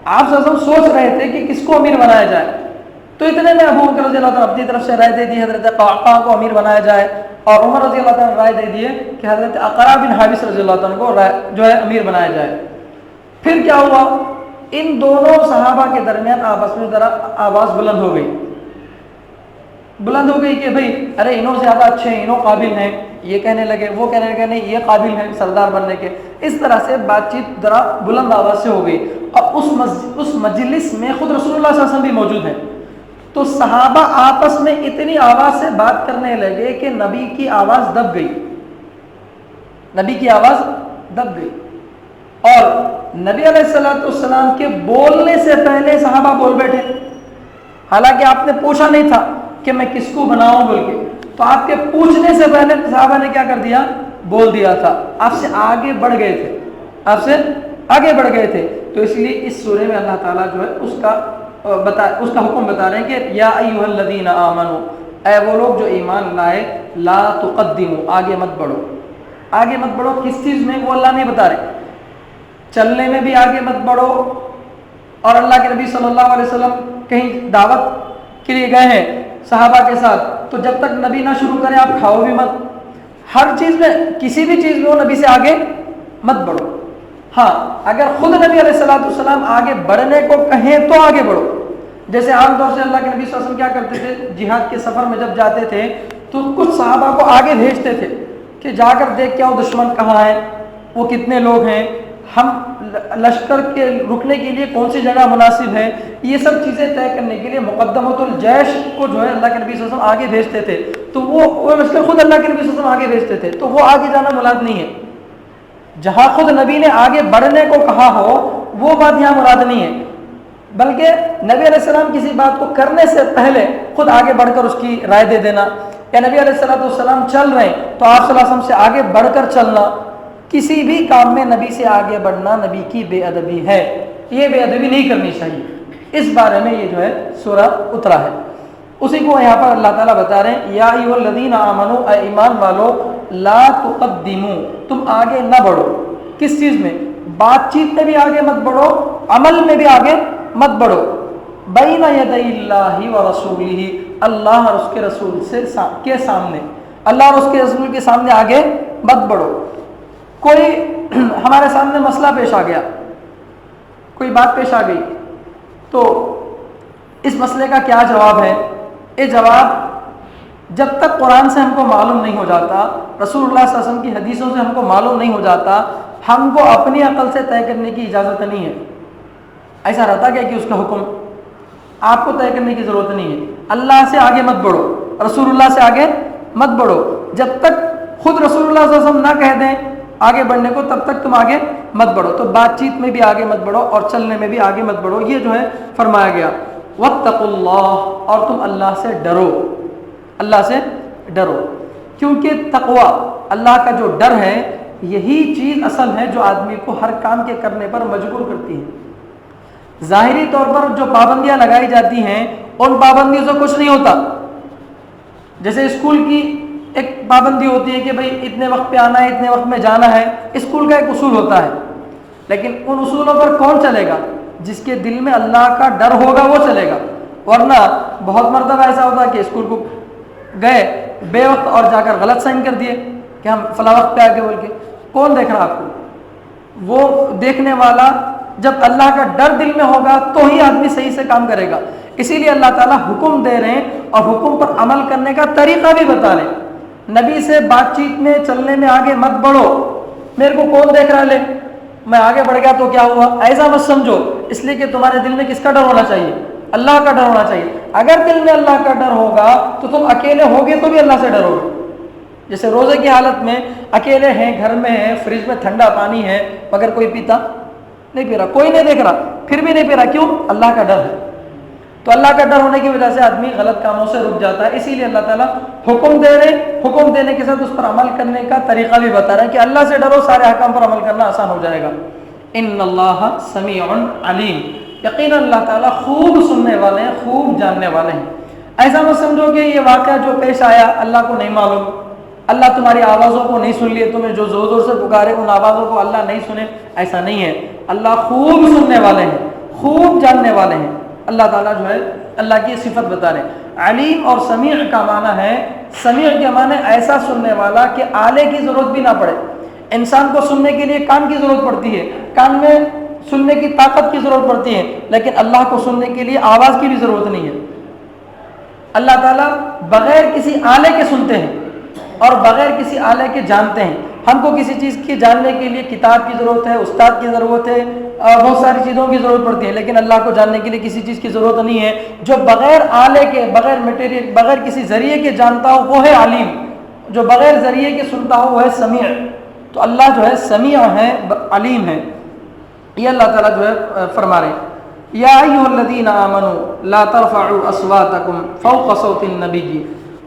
آپ صلی اللہ علیہ وسلم سوچ رہے تھے کہ کس کو امیر بنایا جائے، تو اتنے میں ابو بکر رضی اللہ تعالیٰ اپنی طرف سے رائے دے دی حضرت قعقاع کو امیر بنایا جائے، اور عمر رضی اللہ تعالیٰ رائے دے دیے کہ حضرت اقرع بن حابس رضی اللہ تعالیٰ کو جو ہے امیر بنایا جائے۔ پھر کیا ہوا، ان دونوں صحابہ کے درمیان آپس میں ذرا آواز بلند ہو گئی کہ بھئی ارے انہوں زیادہ اچھے ہیں، انہوں قابل ہیں، یہ کہنے لگے، وہ کہنے لگے نہیں یہ قابل ہیں سردار بننے کے۔ اس طرح سے بات چیت ذرا بلند آواز سے ہو گئی، اور اس مجلس میں خود رسول اللہ صلی اللہ علیہ وسلم بھی موجود ہیں۔ تو صحابہ آپس میں اتنی آواز سے بات کرنے لگے کہ نبی کی آواز دب گئی، نبی کی آواز دب گئی، اور نبی علیہ السلام کے بولنے سے پہلے صحابہ بول بیٹھے، حالانکہ آپ نے پوچھا نہیں تھا کہ میں کس کو بناؤں بول کے، تو آپ کے پوچھنے سے پہلے صحابہ نے کیا کر دیا، بول دیا تھا، آپ سے آگے بڑھ گئے تھے، آپ سے آگے بڑھ گئے تھے۔ تو اس لیے اس سورے میں اللہ تعالیٰ جو ہے اس کا حکم بتا رہے ہیں کہ یا ایھا الذین آمنوا، اے وہ لوگ جو ایمان لائے، لا تقدموا، آگے مت بڑھو، آگے مت بڑھو، کس چیز میں وہ اللہ نہیں بتا رہے، چلنے میں بھی آگے مت بڑھو، اور اللہ کے نبی صلی اللہ علیہ وسلم کہیں دعوت کے لیے گئے ہیں صحابہ کے ساتھ، تو جب تک نبی نہ شروع کرے آپ کھاؤ بھی مت، ہر چیز میں کسی بھی چیز میں وہ نبی سے آگے مت بڑھو۔ ہاں اگر خود نبی علیہ السلام آگے بڑھنے کو کہیں تو آگے بڑھو، جیسے عام طور سے اللہ کے نبی صلی اللہ علیہ وسلم کیا کرتے تھے، جہاد کے سفر میں جب جاتے تھے تو کچھ صحابہ کو آگے بھیجتے تھے، کہ جا کر دیکھ کے آؤ دشمن کہاں ہے، وہ کتنے لوگ ہیں، ہم لشکر کے رکنے کے لیے کون سی جگہ مناسب ہے، یہ سب چیزیں طے کرنے کے لیے مقدمۃ الجیش کو جو ہے اللہ کے نبی صلی اللہ علیہ وسلم آگے بھیجتے تھے. تو وہ مسئلے خود اللہ کے نبی صلی اللہ علیہ وسلم آگے بھیجتے تھے، تو وہ آگے جانا مراد نہیں ہے. جہاں خود نبی نے آگے بڑھنے کو کہا ہو وہ بات یہاں مراد نہیں ہے، بلکہ نبی علیہ السلام کسی بات کو کرنے سے پہلے خود آگے بڑھ کر اس کی رائے دے دینا، یا نبی علیہ السلام چل رہے ہیں تو آپ صلی اللہ علیہ وسلم سے آگے بڑھ کر چلنا. کسی بھی کام میں نبی سے آگے بڑھنا نبی کی بے ادبی ہے، یہ بے ادبی نہیں کرنی چاہیے. اس بارے میں یہ جو ہے سورہ اترا ہے. اسی کو یہاں پر اللہ تعالیٰ بتا رہے ہیں یا ایھا الذین آمنوا، اے ایمان والو، لا تقدموا، تم آگے نہ بڑھو. کس چیز میں؟ بات چیت میں بھی آگے مت بڑھو، عمل میں بھی آگے مت بڑھو. بین یدی اللہ و رسولہ، اللہ اور اس کے رسول کے سامنے، اللہ اور اس کے رسول کے سامنے آگے مت بڑھو. کوئی ہمارے سامنے مسئلہ پیش آ گیا، کوئی بات پیش آ گئی، تو اس مسئلے کا کیا جواب ہے؟ یہ جواب جب تک قرآن سے ہم کو معلوم نہیں ہو جاتا، رسول اللہ صلی اللہ علیہ وسلم کی حدیثوں سے ہم کو معلوم نہیں ہو جاتا، ہم کو اپنی عقل سے طے کرنے کی اجازت نہیں ہے. ایسا رہتا کہ اس کا حکم آپ کو طے کرنے کی ضرورت نہیں ہے. اللہ سے آگے مت بڑھو، رسول اللہ سے آگے مت بڑھو. جب تک خود رسول اللہ صلی اللہ علیہ وسلم نہ کہہ دیں آگے بڑھنے کو، تب تک تم آگے مت بڑھو. تو بات چیت میں بھی آگے مت بڑھو اور چلنے میں بھی آگے مت بڑھو. یہ جو ہے فرمایا گیا. واتقوا اللہ، اور تم اللہ سے ڈرو، اللہ سے ڈرو. کیونکہ تقوی، اللہ کا جو ڈر ہے، یہی چیز اصل ہے جو آدمی کو ہر کام کے کرنے پر مجبور کرتی ہے. ظاہری طور پر جو پابندیاں لگائی جاتی ہیں ان پابندیوں سے کچھ نہیں ہوتا. جیسے اسکول کی ایک پابندی ہوتی ہے کہ بھئی اتنے وقت پہ آنا ہے، اتنے وقت میں جانا ہے، اسکول کا ایک اصول ہوتا ہے. لیکن ان اصولوں پر کون چلے گا؟ جس کے دل میں اللہ کا ڈر ہوگا وہ چلے گا. ورنہ بہت مرتبہ ایسا ہوتا ہے کہ اسکول کو گئے بے وقت اور جا کر غلط سائن کر دیے کہ ہم فلاں وقت پہ آ کے بول کے. کون دیکھ رہا آپ کو؟ وہ دیکھنے والا جب اللہ کا ڈر دل میں ہوگا تو ہی آدمی صحیح سے کام کرے گا. اسی لیے اللہ تعالیٰ حکم دے رہے ہیں اور حکم پر عمل کرنے کا طریقہ بھی بتا رہے ہیں. نبی سے بات چیت میں چلنے میں آگے مت بڑھو. میرے کو کون دیکھ رہا لے، میں آگے بڑھ گیا تو کیا ہوا، ایسا مت سمجھو. اس لیے کہ تمہارے دل میں کس کا ڈر ہونا چاہیے؟ اللہ کا ڈر ہونا چاہیے. اگر دل میں اللہ کا ڈر ہوگا تو تم اکیلے ہوگے تو بھی اللہ سے ڈرو گے. جیسے روزے کی حالت میں اکیلے ہیں، گھر میں ہیں، فریج میں ٹھنڈا پانی ہے، مگر کوئی پیتا نہیں، پی رہا، کوئی نہیں دیکھ رہا، پھر بھی نہیں پی رہا. کیوں؟ اللہ کا ڈر ہے. تو اللہ کا ڈر ہونے کی وجہ سے آدمی غلط کاموں سے رک جاتا ہے. اسی لیے اللہ تعالیٰ حکم دے رہے، حکم دینے کے ساتھ اس پر عمل کرنے کا طریقہ بھی بتا رہے ہیں کہ اللہ سے ڈرو، سارے احکام پر عمل کرنا آسان ہو جائے گا. ان اللہ سمیع علیم، یقینا اللہ تعالیٰ خوب سننے والے ہیں، خوب جاننے والے ہیں. ایسا مت سمجھو کہ یہ واقعہ جو پیش آیا اللہ کو نہیں معلوم، اللہ تمہاری آوازوں کو نہیں سن لیے، تمہیں جو زور زور سے پکارے ان آوازوں کو اللہ نہیں سنے. ایسا نہیں ہے. اللہ خوب سننے والے ہیں، خوب جاننے والے ہیں. اللہ تعالیٰ جو ہے اللہ کی صفت بتا رہے ہیں. علیم اور سمیع کا معنی ہے، سمیع کے معنی ایسا سننے والا کہ آلے کی ضرورت بھی نہ پڑے. انسان کو سننے کے لیے کان کی ضرورت پڑتی ہے، کان میں سننے کی طاقت کی ضرورت پڑتی ہے، لیکن اللہ کو سننے کے لیے آواز کی بھی ضرورت نہیں ہے. اللہ تعالیٰ بغیر کسی آلے کے سنتے ہیں اور بغیر کسی آلے کے جانتے ہیں. ہم کو کسی چیز کی جاننے کے لیے کتاب کی ضرورت ہے، استاد کی ضرورت ہے، بہت ساری چیزوں کی ضرورت پڑتی ہے، لیکن اللہ کو جاننے کے لیے کسی چیز کی ضرورت نہیں ہے. جو بغیر آلے کے، بغیر مٹیریل، بغیر کسی ذریعے کے جانتا ہو وہ ہے علیم. جو بغیر ذریعے کے سنتا ہو وہ ہے سمیع. تو اللہ جو ہے سمیع ہے، علیم ہے. یہ اللہ تعالیٰ جو ہے فرما رہے ہیں یا ایھا الذین آمنوا لا ترفعوا اصواتکم فوق صوت النبی.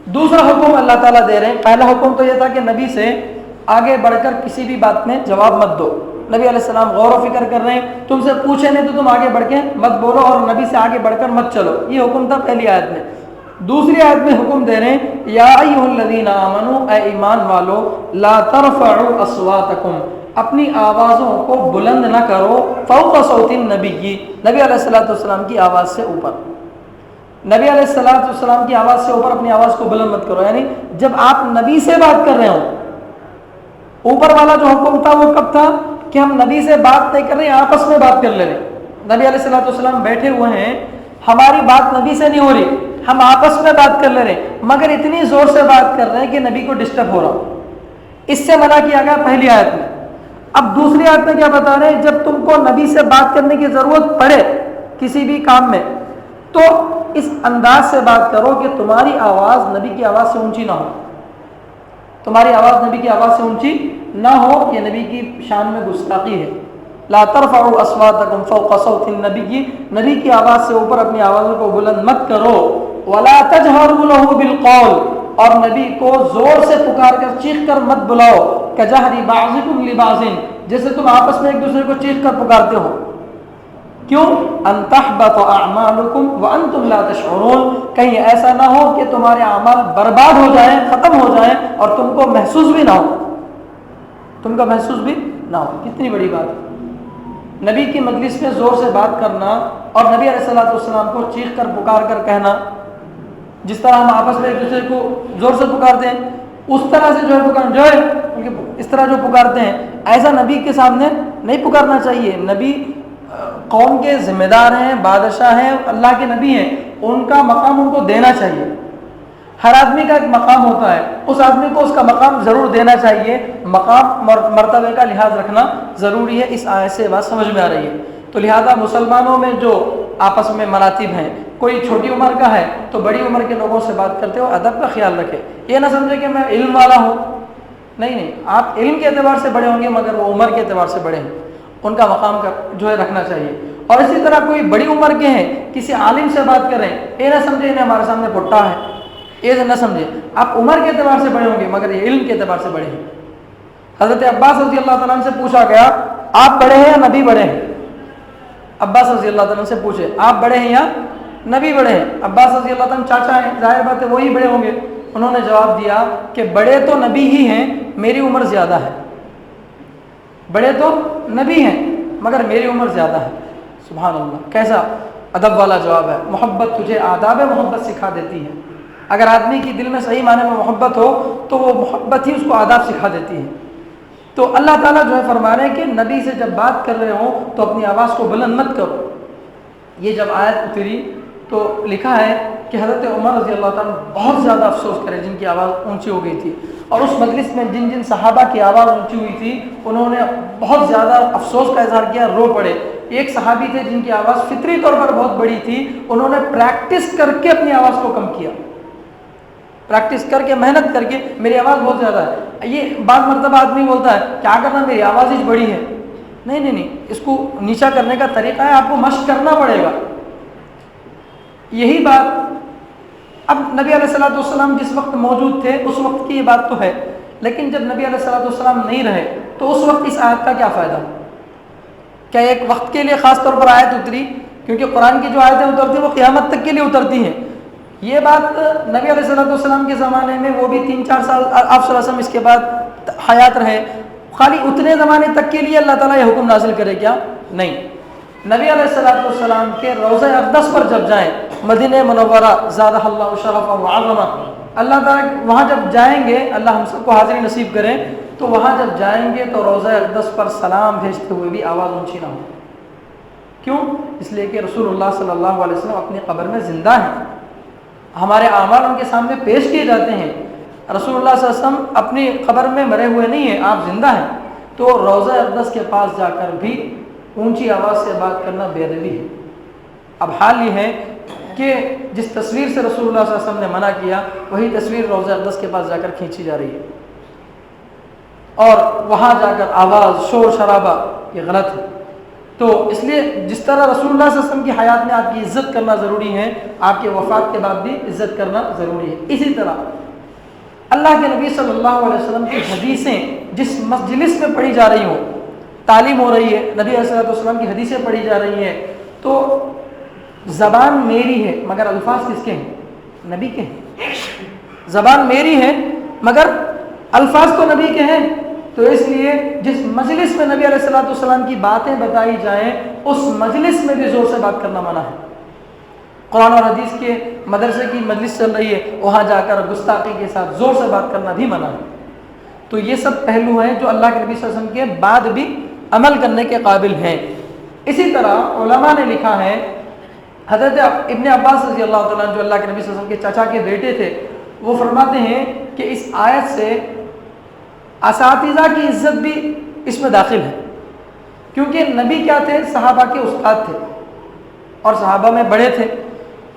دوسرا حکم اللہ تعالیٰ دے رہے ہیں. پہلا حکم تو یہ تھا کہ نبی سے آگے بڑھ کر کسی بھی بات میں جواب مت دو. نبی علیہ السلام غور و فکر کر رہے ہیں، تم سے پوچھے نہیں تو تم آگے بڑھ کے مت بولو اور نبی سے آگے بڑھ کر مت چلو. یہ حکم تھا پہلی آیت میں. دوسری آیت میں حکم دے رہے ہیں یا ایھا الذین آمنوا، اے ایمان والو، لا ترفعوا اصواتکم، اپنی آوازوں کو بلند نہ کرو، فوق صوت النبی، نبی علیہ السلام کی آواز سے اوپر. نبی علیہ السلام کی آواز سے اوپر اپنی آواز کو بلند مت کرو. یعنی جب آپ نبی سے بات کر رہے ہو، اوپر والا جو حکم تھا وہ کب تھا کہ ہم نبی سے بات نہیں کر رہے ہیں، آپس میں بات کر لے رہے ہیں. نبی علیہ السلام بیٹھے ہوئے ہیں، ہماری بات نبی سے نہیں ہو رہی، ہم آپس میں بات کر لے رہے ہیں، مگر اتنی زور سے بات کر رہے ہیں کہ نبی کو ڈسٹرب ہو رہا. اس سے منع کیا گیا پہلی آیت میں. اب دوسری آیت میں کیا بتا رہے ہیں؟ جب تم کو نبی سے بات کرنے کی ضرورت پڑے کسی بھی کام میں تو اس انداز سے بات کرو کہ تمہاری آواز نبی کی آواز سے اونچی نہ ہو. تمہاری آواز نبی کی آواز سے اونچی نہ ہو، یہ نبی کی شان میں گستاخی ہے. لا ترفعوا اصواتکم فوق صوت النبی، نبی کی آواز سے اوپر اپنی آوازوں کو بلند مت کرو. ولا تجهروا له بالقول، اور نبی کو زور سے پکار کر چیخ کر مت بلاؤ. کجہر بعضکم لبعض، جیسے تم آپس میں ایک دوسرے کو چیخ کر پکارتے ہو. کیوں؟ ان تحبط اعمالکم وانتم لا تشعرون، کہیں ایسا نہ ہو کہ تمہارے اعمال برباد ہو جائیں، ختم ہو جائیں اور تم کو محسوس بھی نہ ہو. تم کا محسوس بھی نہ ہو. کتنی بڑی بات ہے. نبی کی مجلس میں زور سے بات کرنا اور نبی علیہ الصلوۃ والسلام کو چیخ کر پکار کر کہنا، جس طرح ہم آپس میں ایک دوسرے کو زور سے پکارتے ہیں اس طرح سے جو ہے پکار جو ہے اس طرح جو پکارتے ہیں، ایسا نبی کے سامنے نہیں پکارنا چاہیے. نبی قوم کے ذمہ دار ہیں، بادشاہ ہیں، اللہ کے نبی ہیں، ان کا مقام ان کو دینا چاہیے. ہر آدمی کا ایک مقام ہوتا ہے، اس آدمی کو اس کا مقام ضرور دینا چاہیے. مقام مرتبے کا لحاظ رکھنا ضروری ہے. اس آیت سے بات سمجھ میں آ رہی ہے. تو لہذا مسلمانوں میں جو آپس میں مراتب ہیں، کوئی چھوٹی عمر کا ہے تو بڑی عمر کے لوگوں سے بات کرتے ہو ادب کا خیال رکھے. یہ نہ سمجھے کہ میں علم والا ہوں. نہیں، آپ علم کے اعتبار سے بڑے ہوں گے مگر وہ عمر کے اعتبار سے بڑے ہیں. ان کا مقام کا جو ہے رکھنا چاہیے. اور اسی طرح کوئی بڑی عمر کے ہیں کسی عالم سے بات کریں، یہ نہ سمجھے انہیں ہمارے سامنے پٹا ہے، یہ نہ سمجھے. آپ عمر کے اعتبار سے بڑے ہوں گے مگر یہ علم کے اعتبار سے بڑے ہیں. حضرت عباس رضی اللہ تعالیٰ عنہ سے پوچھا گیا آپ بڑے ہیں یا نبی بڑے ہیں؟ عباس رضی اللہ تعالیٰ عنہ سے پوچھے آپ بڑے ہیں یا نبی بڑے ہیں؟ عباس رضی اللہ تعالیٰ عنہ چاچا ہیں، ظاہر بات ہے وہی بڑے ہوں گے. انہوں نے جواب دیا کہ بڑے تو نبی ہی ہیں، میری عمر زیادہ ہے. بڑے تو نبی ہیں مگر میری عمر زیادہ ہے. سبحان اللہ، کیسا ادب والا جواب ہے. محبت تجھے آداب محبت سکھا دیتی ہے. اگر آدمی کی دل میں صحیح معنی میں محبت ہو تو وہ محبت ہی اس کو آداب سکھا دیتی ہے. تو اللہ تعالیٰ جو ہے فرما رہے ہیں کہ نبی سے جب بات کر رہے ہوں تو اپنی آواز کو بلند مت کرو. یہ جب آیت اتری تو لکھا ہے کہ حضرت عمر رضی اللہ تعالیٰ بہت زیادہ افسوس کرے جن کی آواز اونچی ہو گئی تھی. اور اس مجلس میں جن جن صحابہ کی آواز اونچی ہوئی تھی انہوں نے بہت زیادہ افسوس کا اظہار کیا، رو پڑے. ایک صحابی تھے جن کی آواز فطری طور پر بہت بڑی تھی، انہوں نے پریکٹس کر کے اپنی آواز کو کم کیا. پریکٹس کر کے، محنت کر کے میری آواز بہت زیادہ ہے. یہ بعض مرتبہ آدمی بولتا ہے کیا کرنا میری آواز ہی بڑی ہے. نہیں، اس کو نیچا کرنے کا طریقہ ہے، آپ کو مشق کرنا پڑے گا. یہی بات اب نبی علیہ الصلوۃ والسلام جس وقت موجود تھے اس وقت کی یہ بات تو ہے، لیکن جب نبی علیہ الصلوۃ والسلام نہیں رہے تو اس وقت اس آیت کا کیا فائدہ؟ کیا ایک وقت کے لیے خاص طور پر آیت اتری؟ کیونکہ قرآن کی جو آیتیں اترتی ہیں وہ قیامت تک کے لیے اترتی ہیں. یہ بات نبی علیہ الصلوۃ والسلام کے زمانے میں، وہ بھی 3-4 سال آپ صلی اللہ علیہ وسلم اس کے بعد حیات رہے، خالی اتنے زمانے تک کے لیے اللہ تعالیٰ یہ حکم نازل کرے کیا؟ نہیں. نبی علیہ الصلوۃ والسلام کے روضہ اقدس پر جب جائیں، مدینہ منورہ زادہ اللہ شرفا وعظما، اللہ تعالیٰ وہاں جب جائیں گے، اللہ ہم سب کو حاضری نصیب کریں، تو وہاں جب جائیں گے تو روضہ اقدس پر سلام بھیجتے ہوئے بھی آواز اونچی نہ ہو. کیوں؟ اس لیے کہ رسول اللہ صلی اللہ علیہ وسلم اپنی قبر میں زندہ ہیں، ہمارے اعمال ان کے سامنے پیش کیے جاتے ہیں. رسول اللہ صلی اللہ علیہ وسلم اپنی قبر میں مرے ہوئے نہیں ہیں، آپ زندہ ہیں. تو روضہ اقدس کے پاس جا کر بھی اونچی آواز سے بات کرنا بے ادبی ہے. اب حال یہ ہے کہ جس تصویر سے رسول اللہ صلی اللہ علیہ وسلم نے منع کیا وہی تصویر روضہ اقدس کے پاس جا کر کھینچی جا رہی ہے، اور وہاں جا کر آواز، شور شرابہ، یہ غلط ہے. تو اس لیے جس طرح رسول اللہ صلی اللہ علیہ وسلم کی حیات میں آپ کی عزت کرنا ضروری ہے، آپ کے وفات کے بعد بھی عزت کرنا ضروری ہے. اسی طرح اللہ کے نبی صلی اللہ علیہ وسلم کی حدیثیں جس مجلس میں پڑھی جا رہی ہوں، تعلیم ہو رہی ہے، نبی علیہ السلام کی حدیثیں پڑھی جا رہی ہیں، تو زبان میری ہے مگر الفاظ کس کے ہیں؟ نبی کے ہیں. زبان میری ہے مگر الفاظ تو نبی کے ہیں. تو اس لیے جس مجلس میں نبی علیہ السلام کی باتیں بتائی جائیں اس مجلس میں بھی زور سے بات کرنا منع ہے. قرآن اور حدیث کے مدرسے کی مجلس چل رہی ہے، وہاں جا کر گستاخی کے ساتھ زور سے بات کرنا بھی منع ہے. تو یہ سب پہلو ہیں جو اللہ کے نبی صلی اللہ علیہ وسلم کے بعد بھی عمل کرنے کے قابل ہیں. اسی طرح علماء نے لکھا ہے، حضرت ابن عباس رضی اللہ تعالیٰ جو اللہ کے نبی صلی اللہ علیہ وسلم کے چچا کے بیٹے تھے، وہ فرماتے ہیں کہ اس آیت سے اساتذہ کی عزت بھی اس میں داخل ہے، کیونکہ نبی کیا تھے؟ صحابہ کے استاد تھے اور صحابہ میں بڑے تھے،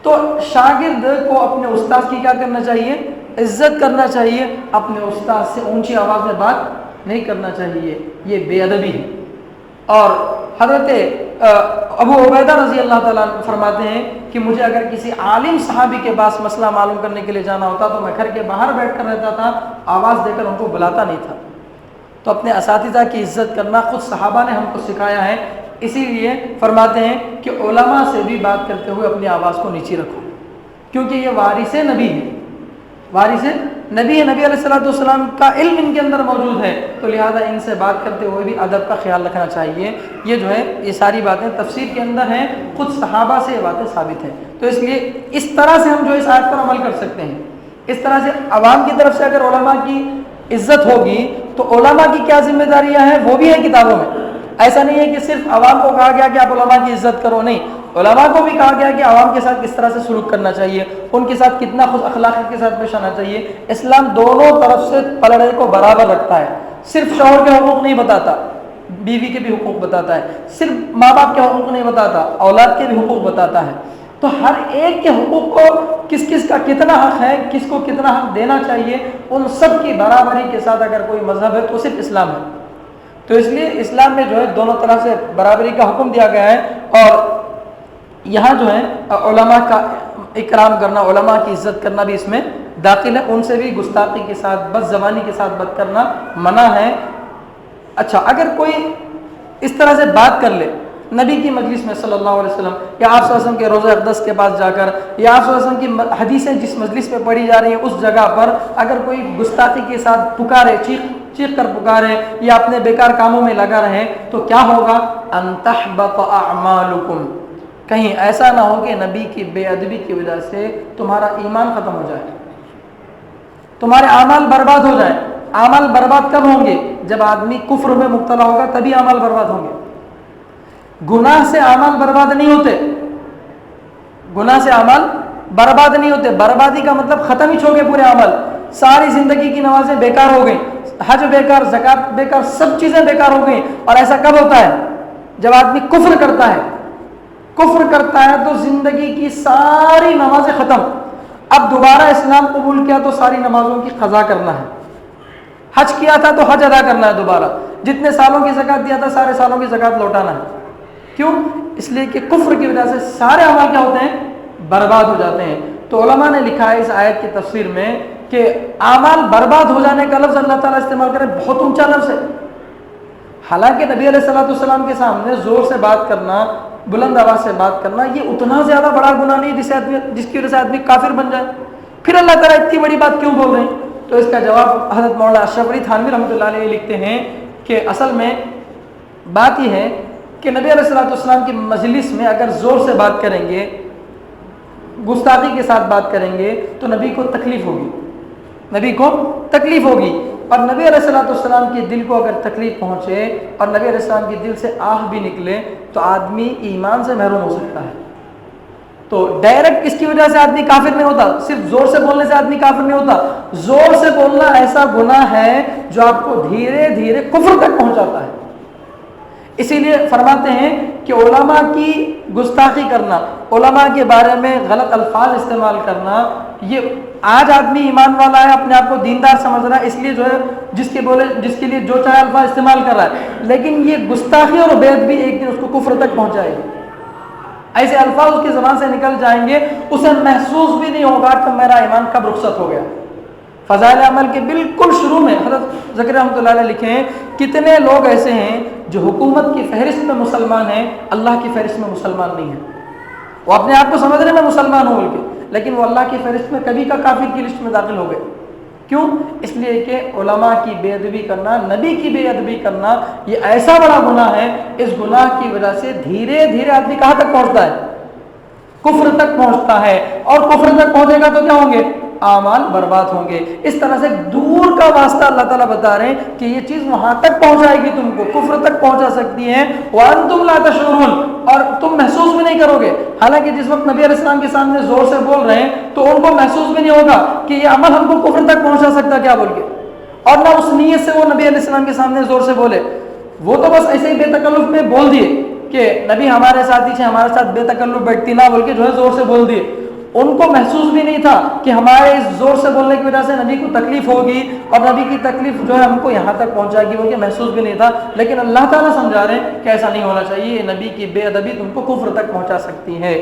تو شاگرد کو اپنے استاد کی کیا کرنا چاہیے؟ عزت کرنا چاہیے، اپنے استاد سے اونچی آواز میں بات نہیں کرنا چاہیے، یہ بے ادبی ہے۔ اور حضرت ابو عبیدہ رضی اللہ تعالیٰ عنہ فرماتے ہیں کہ مجھے اگر کسی عالم صحابی کے پاس مسئلہ معلوم کرنے کے لیے جانا ہوتا تو میں گھر کے باہر بیٹھ کر رہتا تھا، آواز دے کر ان کو بلاتا نہیں تھا۔ تو اپنے اساتذہ کی عزت کرنا خود صحابہ نے ہم کو سکھایا ہے، اسی لیے فرماتے ہیں کہ علماء سے بھی بات کرتے ہوئے اپنی آواز کو نیچی رکھو، کیونکہ یہ وارث نبی ہے، وارث نبی ہے، نبی علیہ الصلوۃ والسلام کا علم ان کے اندر موجود ہے، تو لہٰذا ان سے بات کرتے ہوئے بھی ادب کا خیال رکھنا چاہیے۔ یہ جو ہے یہ ساری باتیں تفسیر کے اندر ہیں، خود صحابہ سے یہ باتیں ثابت ہیں، تو اس لیے اس طرح سے ہم جو اس آیت پر عمل کر سکتے ہیں، اس طرح سے عوام کی طرف سے اگر علماء کی عزت ہوگی تو علماء کی کیا ذمہ داریاں ہیں وہ بھی ہیں کتابوں میں۔ ایسا نہیں ہے کہ صرف عوام کو کہا گیا کہ آپ علماء کی عزت کرو، نہیں، علماء کو بھی کہا گیا کہ عوام کے ساتھ کس طرح سے سلوک کرنا چاہیے، ان کے ساتھ کتنا خوش اخلاقیت کے ساتھ پیش آنا چاہیے۔ اسلام دونوں طرف سے پلڑے کو برابر رکھتا ہے، صرف شوہر کے حقوق نہیں بتاتا، بیوی کے بھی حقوق بتاتا ہے، صرف ماں باپ کے حقوق نہیں بتاتا، اولاد کے بھی حقوق بتاتا ہے۔ تو ہر ایک کے حقوق کو کس کس کا کتنا حق ہے، کس کو کتنا حق دینا چاہیے، ان سب کی برابری کے ساتھ اگر کوئی مذہب ہے تو صرف اسلام ہے۔ تو اس لیے اسلام میں جو ہے دونوں طرح سے برابری کا حکم دیا گیا ہے، اور یہاں جو ہے علماء کا اکرام کرنا، علماء کی عزت کرنا بھی اس میں داخل ہے، ان سے بھی گستاخی کے ساتھ، بد زبانی کے ساتھ بات کرنا منع ہے۔ اچھا، اگر کوئی اس طرح سے بات کر لے نبی کی مجلس میں صلی اللہ علیہ وسلم، یا آپ صلی اللہ علیہ وسلم کے روضہ اقدس کے پاس جا کر، یا آپ صلی اللہ علیہ وسلم کی حدیثیں جس مجلس میں پڑھی جا رہی ہیں اس جگہ پر اگر کوئی گستاخی کے ساتھ پکارے، چیخ کر پکارے، یا اپنے بیکار کاموں میں لگا رہے، تو کیا ہوگا؟ ان تحبط اعمالکم، کہیں ایسا نہ ہو کہ نبی کی بے ادبی کی وجہ سے تمہارا ایمان ختم ہو جائے، تمہارے اعمال برباد ہو جائیں۔ اعمال برباد کب ہوں گے؟ جب آدمی کفر میں مبتلا ہوگا، تبھی اعمال برباد ہوں گے۔ گناہ سے اعمال برباد نہیں ہوتے، گناہ سے اعمال برباد نہیں ہوتے، بربادی کا مطلب ختم ہی ہو گئے پورے اعمال، ساری زندگی کی نمازیں بیکار ہو گئیں، حج بیکار، زکوٰۃ بیکار، سب چیزیں بیکار ہو گئیں۔ اور ایسا کب ہوتا ہے؟ جب آدمی کفر کرتا ہے، کفر کرتا ہے تو زندگی کی ساری نمازیں ختم، اب دوبارہ اسلام قبول کیا تو ساری نمازوں کی قضا کرنا ہے، حج کیا تھا تو حج ادا کرنا ہے دوبارہ، جتنے سالوں کی زکوٰۃ دیا تھا سارے سالوں کی زکوٰۃ لوٹانا ہے۔ کیوں؟ اس لیے کہ کفر کی وجہ سے سارے اعمال کیا ہوتے ہیں؟ برباد ہو جاتے ہیں۔ تو علماء نے لکھا ہے اس آیت کی تفسیر میں کہ اعمال برباد ہو جانے کا لفظ اللہ تعالیٰ استعمال کرے بہت اونچا لفظ ہے، حالانکہ نبی علیہ الصلوۃ والسلام کے سامنے زور سے بات کرنا، بلند آواز سے بات کرنا، یہ اتنا زیادہ بڑا گناہ نہیں جس کی وجہ سے آدمی کافر بن جائے، پھر اللہ تعالیٰ اتنی بڑی بات کیوں بول رہے ہیں؟ تو اس کا جواب حضرت مولانا اشرف علی تھانوی رحمۃ اللہ علیہ لکھتے ہیں کہ اصل میں بات یہ ہے کہ نبی علیہ الصلوۃ والسلام کی مجلس میں اگر زور سے بات کریں گے، گستاخی کے ساتھ بات کریں گے تو نبی کو تکلیف ہوگی، نبی کو تکلیف ہوگی، اور نبی علیہ الصلوۃ والسلام کے دل کو اگر تکلیف پہنچے اور نبی علیہ السلام کے دل سے آہ بھی نکلے تو آدمی ایمان سے محروم ہو سکتا ہے۔ تو ڈائریکٹ اس کی وجہ سے آدمی کافر نہیں ہوتا، صرف زور سے بولنے سے آدمی کافر نہیں ہوتا، زور سے بولنا ایسا گناہ ہے جو آپ کو دھیرے دھیرے کفر تک پہنچاتا ہے۔ اسی لیے فرماتے ہیں کہ علماء کی گستاخی کرنا، علماء کے بارے میں غلط الفاظ استعمال کرنا، یہ آج آدمی ایمان والا ہے، اپنے آپ کو دیندار سمجھ رہا ہے، اس لیے جو ہے جس کے لیے جو چاہے الفاظ استعمال کر رہا ہے، لیکن یہ گستاخی اور بے ادبی ایک دن اس کو کفر تک پہنچائے گی۔ ایسے الفاظ اس کی زبان سے نکل جائیں گے، اسے محسوس بھی نہیں ہوگا کہ میرا ایمان کب رخصت ہو گیا۔ فضائل عمل کے بالکل شروع میں حضرت ذکر رحمۃ اللہ علیہ لکھے ہیں کتنے لوگ ایسے ہیں جو حکومت کی فہرست میں مسلمان ہیں، اللہ کی فہرست میں مسلمان نہیں ہیں، وہ اپنے آپ کو سمجھ رہے ہیں میں مسلمان ہوں بول کے، لیکن وہ اللہ کی فہرست میں کبھی کا کافر کی لسٹ میں داخل ہو گئے۔ کیوں؟ اس لیے کہ علماء کی بے ادبی کرنا، نبی کی بے ادبی کرنا، یہ ایسا بڑا گناہ ہے، اس گناہ کی وجہ سے دھیرے دھیرے آدمی کہاں تک پہنچتا ہے؟ کفر تک پہنچتا ہے، اور کفر تک پہنچے گا تو کیا ہوں گے؟ اعمال برباد ہوں گے۔ اس طرح سے دور کا واسطہ اللہ تعالیٰ بتا رہے ہیں کہ یہ چیز وہاں تک پہنچائے گی، تم کو کفر تک پہنچا سکتی ہے، وَأَنْتُمْ لَا تَشْعُرُونَ، اور تم محسوس بھی نہیں کرو گے۔ حالانکہ جس وقت نبی علیہ السلام کے سامنے زور سے بول رہے ہیں تو ان کو محسوس بھی نہیں ہوگا کہ یہ عمل ہم کو کفر تک پہنچا سکتا کیا بول کے، اور نہ اس نیت سے وہ نبی علیہ السلام کے سامنے زور سے بولے، وہ تو بس ایسے ہی بے تکلف میں بول دیے کہ نبی ہمارے ساتھ ہی ہمارے ساتھ بے تکلف بیٹھتی نہ بول کے جو ہے زور سے بول دیے۔ ان کو محسوس بھی نہیں تھا کہ ہمارے اس زور سے بولنے کی وجہ سے نبی کو تکلیف ہوگی اور نبی کی تکلیف جو ہے ہم کو یہاں تک پہنچائے گی، وہ کہ محسوس بھی نہیں تھا، لیکن اللہ تعالیٰ سمجھا رہے ہیں کہ ایسا نہیں ہونا چاہیے، یہ نبی کی بے ادبی تم کو کفر تک پہنچا سکتی ہے۔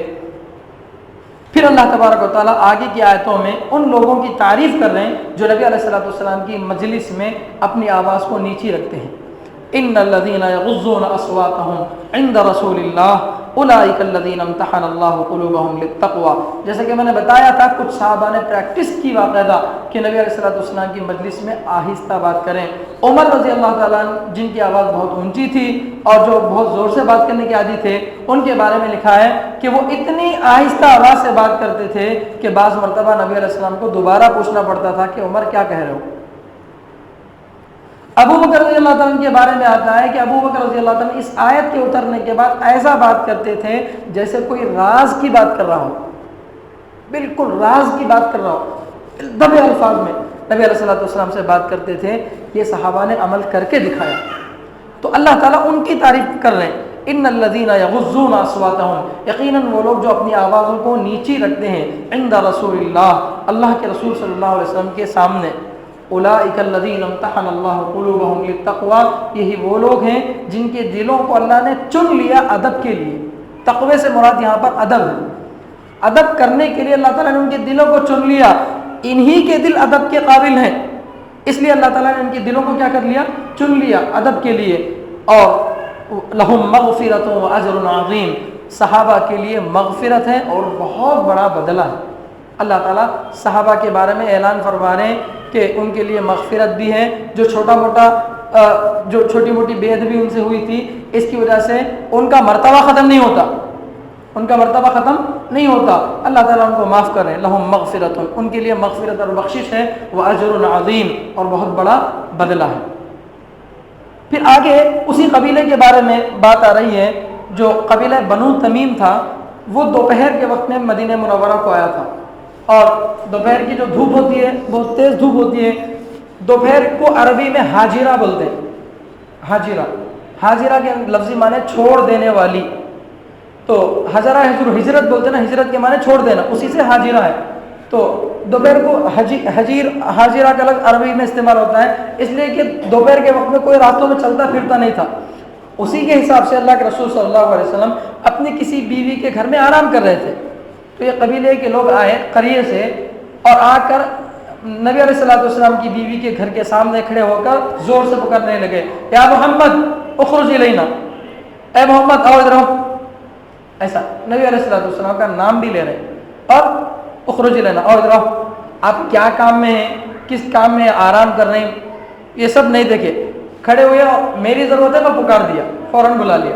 پھر اللہ تبارک و تعالیٰ آگے کی آیتوں میں ان لوگوں کی تعریف کر رہے ہیں جو نبی علیہ الصلوۃ والسلام کی مجلس میں اپنی آواز کو نیچی رکھتے ہیں۔ ان الذين يغضون اصواتهم عند رسول الله اولئک الذین امتحن اللہ قلوبهم للتقوى۔ جیسے کہ میں نے بتایا تھا کچھ صحابہ نے پریکٹس کی باقاعدہ کہ نبی علیہ الصلوۃ والسلام کی مجلس میں آہستہ بات کریں۔ عمر رضی اللہ تعالیٰ عنہ جن کی آواز بہت اونچی تھی اور جو بہت زور سے بات کرنے کے عادی تھے، ان کے بارے میں لکھا ہے کہ وہ اتنی آہستہ آواز سے بات کرتے تھے کہ بعض مرتبہ نبی علیہ السلام کو دوبارہ پوچھنا پڑتا تھا کہ عمر کیا کہہ رہے ہو۔ ابو بکر رضی اللہ تعالیٰ کے بارے میں آتا ہے کہ ابو بکر رضی اللہ تعالیٰ اس آیت کے اترنے کے بعد ایسا بات کرتے تھے جیسے کوئی راز کی بات کر رہا ہو، بالکل راز کی بات کر رہا ہو، دبے الفاظ میں نبی علیہ الصلوۃ والسلام سے بات کرتے تھے۔ یہ صحابہ نے عمل کر کے دکھایا، تو اللہ تعالیٰ ان کی تعریف کر رہے ہیں۔ ان الذین یغضون اصواتهم، یقیناً وہ لوگ جو اپنی آوازوں کو نیچی رکھتے ہیں، عند رسول اللہ، اللہ کے رسول صلی اللہ علیہ وسلم کے سامنے۔ اولئک الذین امتحن اللہ قلوبهم للتقوى، یہی وہ لوگ ہیں جن کے دلوں کو اللہ نے چن لیا ادب کے لیے۔ تقوی سے مراد یہاں پر ادب ہے، ادب کرنے کے لیے اللہ تعالیٰ نے ان کے دلوں کو چن لیا۔ انہی کے دل ادب کے قابل ہیں، اس لیے اللہ تعالیٰ نے ان کے دلوں کو کیا کر لیا؟ چن لیا ادب کے لیے۔ اور لہم مغفرۃ واجر عظیم، صحابہ کے لیے مغفرت ہے اور بہت بڑا بدلہ ہے۔ اللہ تعالیٰ صحابہ کے بارے میں اعلان فرما رہے ہیں کہ ان کے لیے مغفرت بھی ہے، جو چھوٹی موٹی بے ادبی ان سے ہوئی تھی اس کی وجہ سے ان کا مرتبہ ختم نہیں ہوتا، ان کا مرتبہ ختم نہیں ہوتا، اللہ تعالیٰ ان کو معاف کریں۔ لہم مغفرت، ان کے لیے مغفرت اور بخشش ہے، واجر عظیم، اور بہت بڑا بدلہ ہے۔ پھر آگے اسی قبیلے کے بارے میں بات آ رہی ہے جو قبیلہ بنو تمیم تھا، وہ دوپہر کے وقت میں مدینہ منورہ کو آیا تھا، اور دوپہر کی جو دھوپ ہوتی ہے بہت تیز دھوپ ہوتی ہے، دوپہر کو عربی میں حاجرہ بولتے ہیں۔ حاجرہ کے لفظی معنی چھوڑ دینے والی، تو حجرہ ہجرت بولتے ہیں نا، ہجرت کے معنی چھوڑ دینا، اسی سے حاجرہ ہے۔ تو دوپہر کو حاجرہ کا لفظ عربی میں استعمال ہوتا ہے، اس لیے کہ دوپہر کے وقت میں کوئی راستوں میں چلتا پھرتا نہیں تھا۔ اسی کے حساب سے اللہ کے رسول صلی اللہ علیہ وسلم اپنی کسی بیوی کے گھر میں آرام کر رہے تھے، تو یہ قبیلے کے لوگ آئے قریے سے اور آ کر نبی علیہ الصلوۃ والسلام کی بیوی کے گھر کے سامنے کھڑے ہو کر زور سے پکارنے لگے، یا محمد اخرج الینا، اے محمد آؤ ادھر آؤ۔ ایسا نبی علیہ الصلوۃ والسلام کا نام بھی لے رہے اور اخرج الینا، آؤ ادھر آؤ۔ آپ کیا کام میں ہیں، کس کام میں آرام کر رہے ہیں، یہ سب نہیں دیکھے، کھڑے ہوئے میری ضرورت ہے میں پکار دیا، فوراً بلا لیا،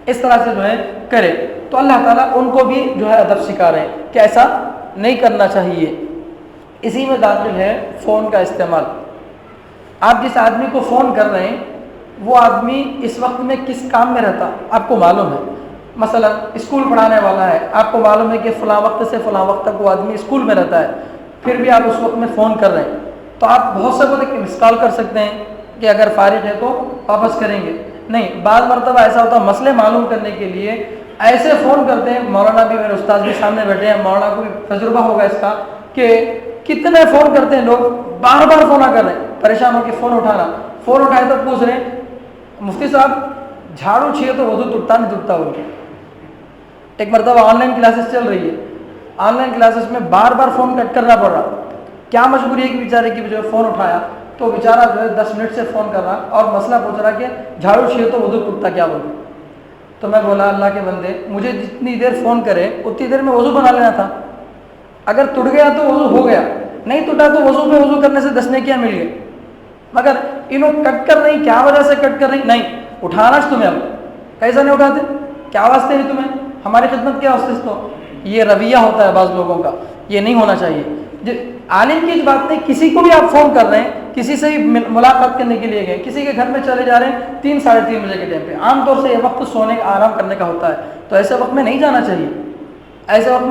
اس طرح سے جو ہے کرے۔ تو اللہ تعالیٰ ان کو بھی جو ہے ادب سکھا رہے ہیں کہ ایسا نہیں کرنا چاہیے۔ اسی میں داخل ہے فون کا استعمال۔ آپ جس آدمی کو فون کر رہے ہیں وہ آدمی اس وقت میں کس کام میں رہتا آپ کو معلوم ہے، مثلا اسکول پڑھانے والا ہے، آپ کو معلوم ہے کہ فلاں وقت سے فلاں وقت تک وہ آدمی اسکول میں رہتا ہے، پھر بھی آپ اس وقت میں فون کر رہے ہیں، تو آپ بہت سے کو مس کال کر سکتے ہیں کہ اگر فارغ ہے تو واپس کریں گے، نہیں، بعض مرتبہ ایسا ہوتا ہے مسئلے معلوم کرنے کے لیے ایسے فون کرتے ہیں، مولانا بھی میرے استاد بھی سامنے بیٹھے ہیں، مولانا کو بھی تجربہ ہوگا اس کا کہ کتنے فون کرتے ہیں لوگ، بار بار فون کر رہے ہیں، پریشان ہو کے فون اٹھائے تو پوچھ رہے ہیں مفتی صاحب جھاڑو چھیے تو وضو ٹوٹتا نہیں ٹوٹتا بول کے۔ ایک مرتبہ آن لائن کلاسز چل رہی ہے، آن لائن کلاسز میں بار بار فون کٹ کرنا پڑ رہا، کیا مجبوری ہے کہ بیچارے کی جو فون اٹھایا تو بیچارہ جو ہے 10 منٹ سے فون کر رہا اور مسئلہ پوچھ رہا کہ جھاڑو چھیے تو وضو ٹوٹتا کیا بول۔ تو میں بولا اللہ کے بندے مجھے جتنی دیر فون کرے اتنی دیر میں وضو بنا لینا تھا، اگر ٹوٹ گیا تو وضو ہو گیا، نہیں ٹوٹا تو وضو پہ وضو کرنے سے 10 نیکیاں مل گئی، مگر انہوں کٹ کر رہی، کیا وجہ سے کٹ کر رہی، نہیں اٹھانا تمہیں، اب کیسا نہیں اٹھاتے، کیا واسطے ہے تمہیں، ہماری خدمت کیا واسطے، تو یہ رویہ ہوتا ہے بعض لوگوں کا، یہ نہیں ہونا چاہیے۔ عالم کی بات نہیں، کسی کو بھی آپ فون کر رہے ہیں، کسی سے ملاقات کرنے کے لیے گئے، کسی کے گھر میں چلے جا رہے ہیں 3 ساڑھے 3 بجے کے ٹائم پہ، عام طور سے یہ وقت سونے کا آرام کرنے کا ہوتا ہے، تو ایسے وقت میں نہیں جانا چاہیے۔ ایسے وقت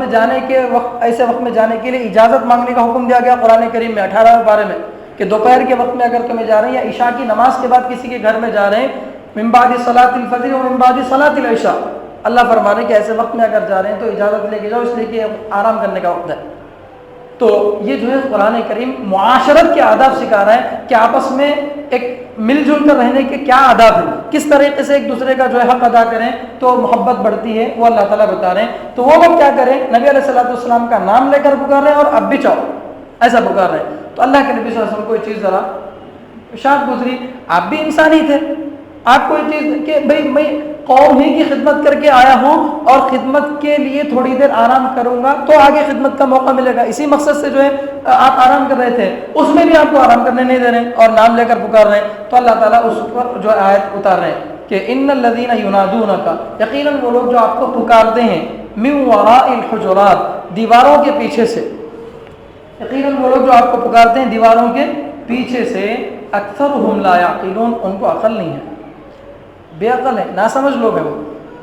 میں جانے کے لیے اجازت مانگنے کا حکم دیا گیا قرآن کریم میں 18 پارے میں کہ دوپہر کے وقت میں اگر تمہیں جا رہے ہیں یا عشاء کی نماز کے بعد کسی کے گھر میں جا رہے ہیں، من بعد صلاۃ الفجر و من بعد صلاۃ العشاء، اللہ فرما رہے ہیں کہ ایسے وقت میں اگر جا رہے ہیں تو اجازت لے کے جاؤ، اس لیے کہ آرام کرنے کا وقت ہے۔ تو یہ جو ہے قرآن کریم معاشرت کے آداب سکھا رہا ہے کہ آپس میں ایک مل جل کر رہنے کے کیا آداب ہیں، کس طریقے سے ایک دوسرے کا جو ہے حق ادا کریں تو محبت بڑھتی ہے، وہ اللہ تعالیٰ بتا رہے ہیں۔ تو وہ لوگ کیا کریں، نبی علیہ الصلوۃ والسلام کا نام لے کر پکار رہے ہیں اور اب بھی چاہو ایسا پکار رہے ہیں۔ تو اللہ کے نبی صلی اللہ علیہ وسلم کو یہ چیز ذرا شاک گزری، آپ بھی انسان ہی تھے، آپ کو یہ چیز کہ بھئی میں قوم ہی کی خدمت کر کے آیا ہوں اور خدمت کے لیے تھوڑی دیر آرام کروں گا تو آگے خدمت کا موقع ملے گا، اسی مقصد سے جو ہے آپ آرام کر رہے تھے، اس میں بھی آپ کو آرام کرنے نہیں دے رہے اور نام لے کر پکار رہے ہیں۔ تو اللہ تعالیٰ اس پر جو آیت اتار رہے ہیں کہ ان الذین ینادونک، یقیناً وہ لوگ جو آپ کو پکارتے ہیں، من وراء الحجرات، دیواروں کے پیچھے سے، یقیناً وہ لوگ جو آپ کو پکارتے ہیں دیواروں کے پیچھے سے، اکثرهم لا یعقلون، ان کو عقل نہیں ہے، بے عقل ہے، ناسمجھ لوگ ہیں وہ،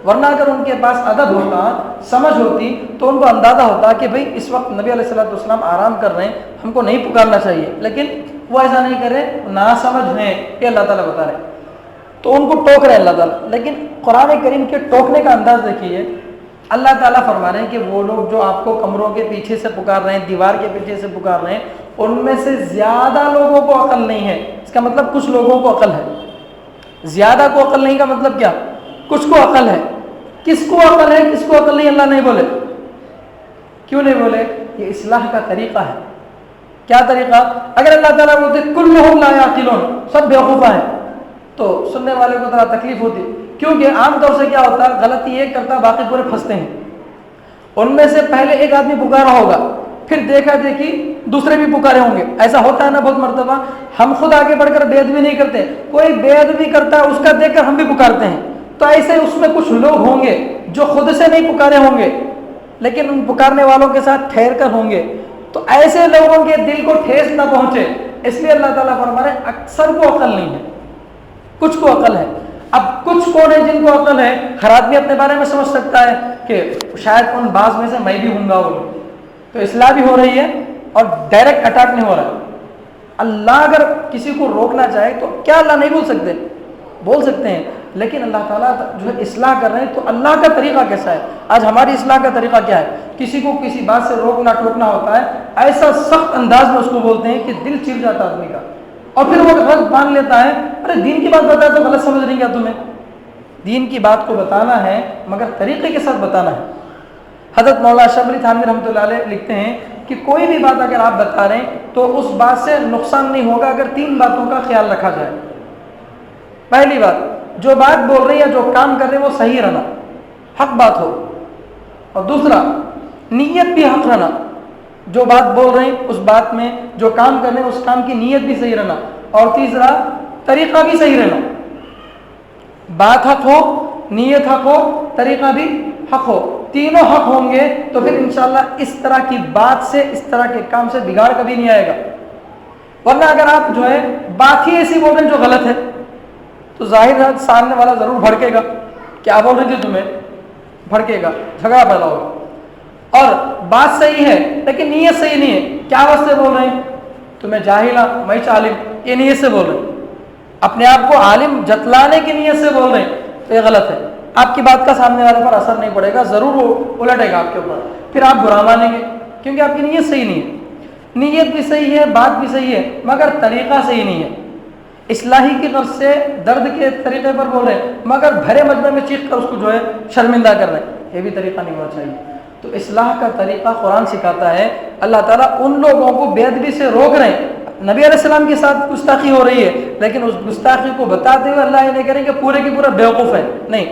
ورنہ اگر ان کے پاس ادب ہوتا، سمجھ ہوتی تو ان کو اندازہ ہوتا کہ بھئی اس وقت نبی علیہ الصلوۃ والسلام آرام کر رہے ہیں، ہم کو نہیں پکارنا چاہیے، لیکن وہ ایسا نہیں کر رہے، ناسمجھ ہیں، یہ اللہ تعالیٰ بتا رہے ہیں، تو ان کو ٹوک رہے ہیں اللہ تعالیٰ۔ لیکن قرآن کریم کے ٹوکنے کا انداز دیکھیے، اللہ تعالیٰ فرما رہے ہیں کہ وہ لوگ جو آپ کو کمروں کے پیچھے سے پکار رہے ہیں، دیوار کے پیچھے سے پکار رہے ہیں، ان میں سے زیادہ لوگوں کو عقل نہیں ہے۔ اس کا مطلب کچھ لوگوں کو عقل ہے، زیادہ کو عقل نہیں کا مطلب کیا، کچھ کو عقل ہے۔ کس کو عقل ہے کس کو عقل نہیں، اللہ نہیں بولے، کیوں نہیں بولے؟ یہ اصلاح کا طریقہ ہے۔ کیا طریقہ؟ اگر اللہ تعالیٰ بولتے کلہم لا یعقلون، سب بیوقوفہ ہیں، تو سننے والے کو ذرا تکلیف ہوتی، کیونکہ عام طور سے کیا ہوتا ہے، غلطی ایک کرتا باقی پورے پھنستے ہیں۔ ان میں سے پہلے ایک آدمی پکارا ہوگا، پھر دیکھا دیکھی دوسرے بھی پکارے ہوں گے، ایسا ہوتا ہے نا بہت مرتبہ۔ ہم خود آگے بڑھ کر بے ادبی نہیں کرتے، کوئی بے ادبی کرتا ہے اس کا دیکھ کر ہم بھی پکارتے ہیں۔ تو ایسے اس میں کچھ لوگ ہوں گے جو خود سے نہیں پکارے ہوں گے لیکن ان پکارنے والوں کے ساتھ ٹھہر کر ہوں گے، تو ایسے لوگوں کے دل کو ٹھیس نہ پہنچے، اس لیے اللہ تعالیٰ فرما رہے ہیں اکثر کو عقل نہیں ہے، کچھ کو عقل ہے۔ اب کچھ کون ہے جن کو عقل ہے؟ ہر آدمی اپنے بارے میں سمجھ سکتا ہے کہ شاید ان بعض میں سے میں بھی ہوں گا، وہ تو اصلاح بھی ہو رہی ہے اور ڈائریکٹ اٹیک نہیں ہو رہا ہے۔ اللہ اگر کسی کو روکنا چاہے تو کیا اللہ نہیں بول سکتے؟ بول سکتے ہیں، لیکن اللہ تعالیٰ جو ہے اصلاح کر رہے ہیں، تو اللہ کا طریقہ کیسا ہے؟ آج ہماری اصلاح کا طریقہ کیا ہے؟ کسی کو کسی بات سے روکنا ٹوکنا ہوتا ہے، ایسا سخت انداز میں اس کو بولتے ہیں کہ دل چیر جاتا آدمی کا، اور پھر وہ غلط مان لیتا ہے۔ ارے دین کی بات بتایا تو غلط سمجھ رہی کیا تمہیں؟ دین کی بات کو بتانا ہے مگر طریقے کے ساتھ بتانا ہے۔ حضرت مولانا اشرف علی تھانوی رحمۃ اللہ علیہ لکھتے ہیں کہ کوئی بھی بات اگر آپ بتا رہے ہیں تو اس بات سے نقصان نہیں ہوگا اگر 3 باتوں کا خیال رکھا جائے۔ پہلی بات، جو بات بول رہے ہیں یا جو کام کر رہے ہیں وہ صحیح رہنا، حق بات ہو، اور دوسرا نیت بھی حق رہنا، جو بات بول رہے ہیں اس بات میں، جو کام کر رہے ہیں اس کام کی نیت بھی صحیح رہنا، اور تیسرا طریقہ بھی صحیح رہنا۔ بات حق ہو، نیت حق ہو، طریقہ بھی حق ہو، تینوں حق ہوں گے تو پھر انشاءاللہ اس طرح کی بات سے، اس طرح کے کام سے بگاڑ کبھی نہیں آئے گا۔ ورنہ اگر آپ جو ہے بات ہی ایسی بول رہے ہیں جو غلط ہے تو ظاہر ہے سامنے والا ضرور بھڑکے گا، کیا بول رہے تھے تمہیں، بھڑکے گا، جھگڑا پیدا ہوگا۔ اور بات صحیح ہے لیکن نیت صحیح نہیں ہے، کیا واسطے بول رہے ہیں، تمہیں جاہل ہوں میں عالم، یہ نیت سے بول رہے ہیں، اپنے آپ کو عالم جتلانے کی نیت سے بول رہے ہیں، تو یہ غلط ہے۔ آپ کی بات کا سامنے والے پر اثر نہیں پڑے گا، ضرور وہ الٹے گا آپ کے اوپر، پھر آپ برا مانیں گے کیونکہ آپ کی نیت صحیح نہیں ہے۔ نیت بھی صحیح ہے، بات بھی صحیح ہے، مگر طریقہ صحیح نہیں ہے۔ اصلاحی کی غرض سے درد کے طریقے پر بول رہے ہیں مگر بھرے مجمع میں چیخ کر اس کو جو ہے شرمندہ کر رہے ہیں، یہ بھی طریقہ نہیں ہونا چاہیے۔ تو اصلاح کا طریقہ قرآن سکھاتا ہے۔ اللہ تعالیٰ ان لوگوں کو بے ادبی سے روک رہے ہیں، نبی علیہ السلام کے ساتھ گستاخی ہو رہی ہے لیکن اس گستاخی کو بتاتے ہوئے اللہ یہ نہیں کریں کہ پورے کی پورا بیوقوف ہے، نہیں،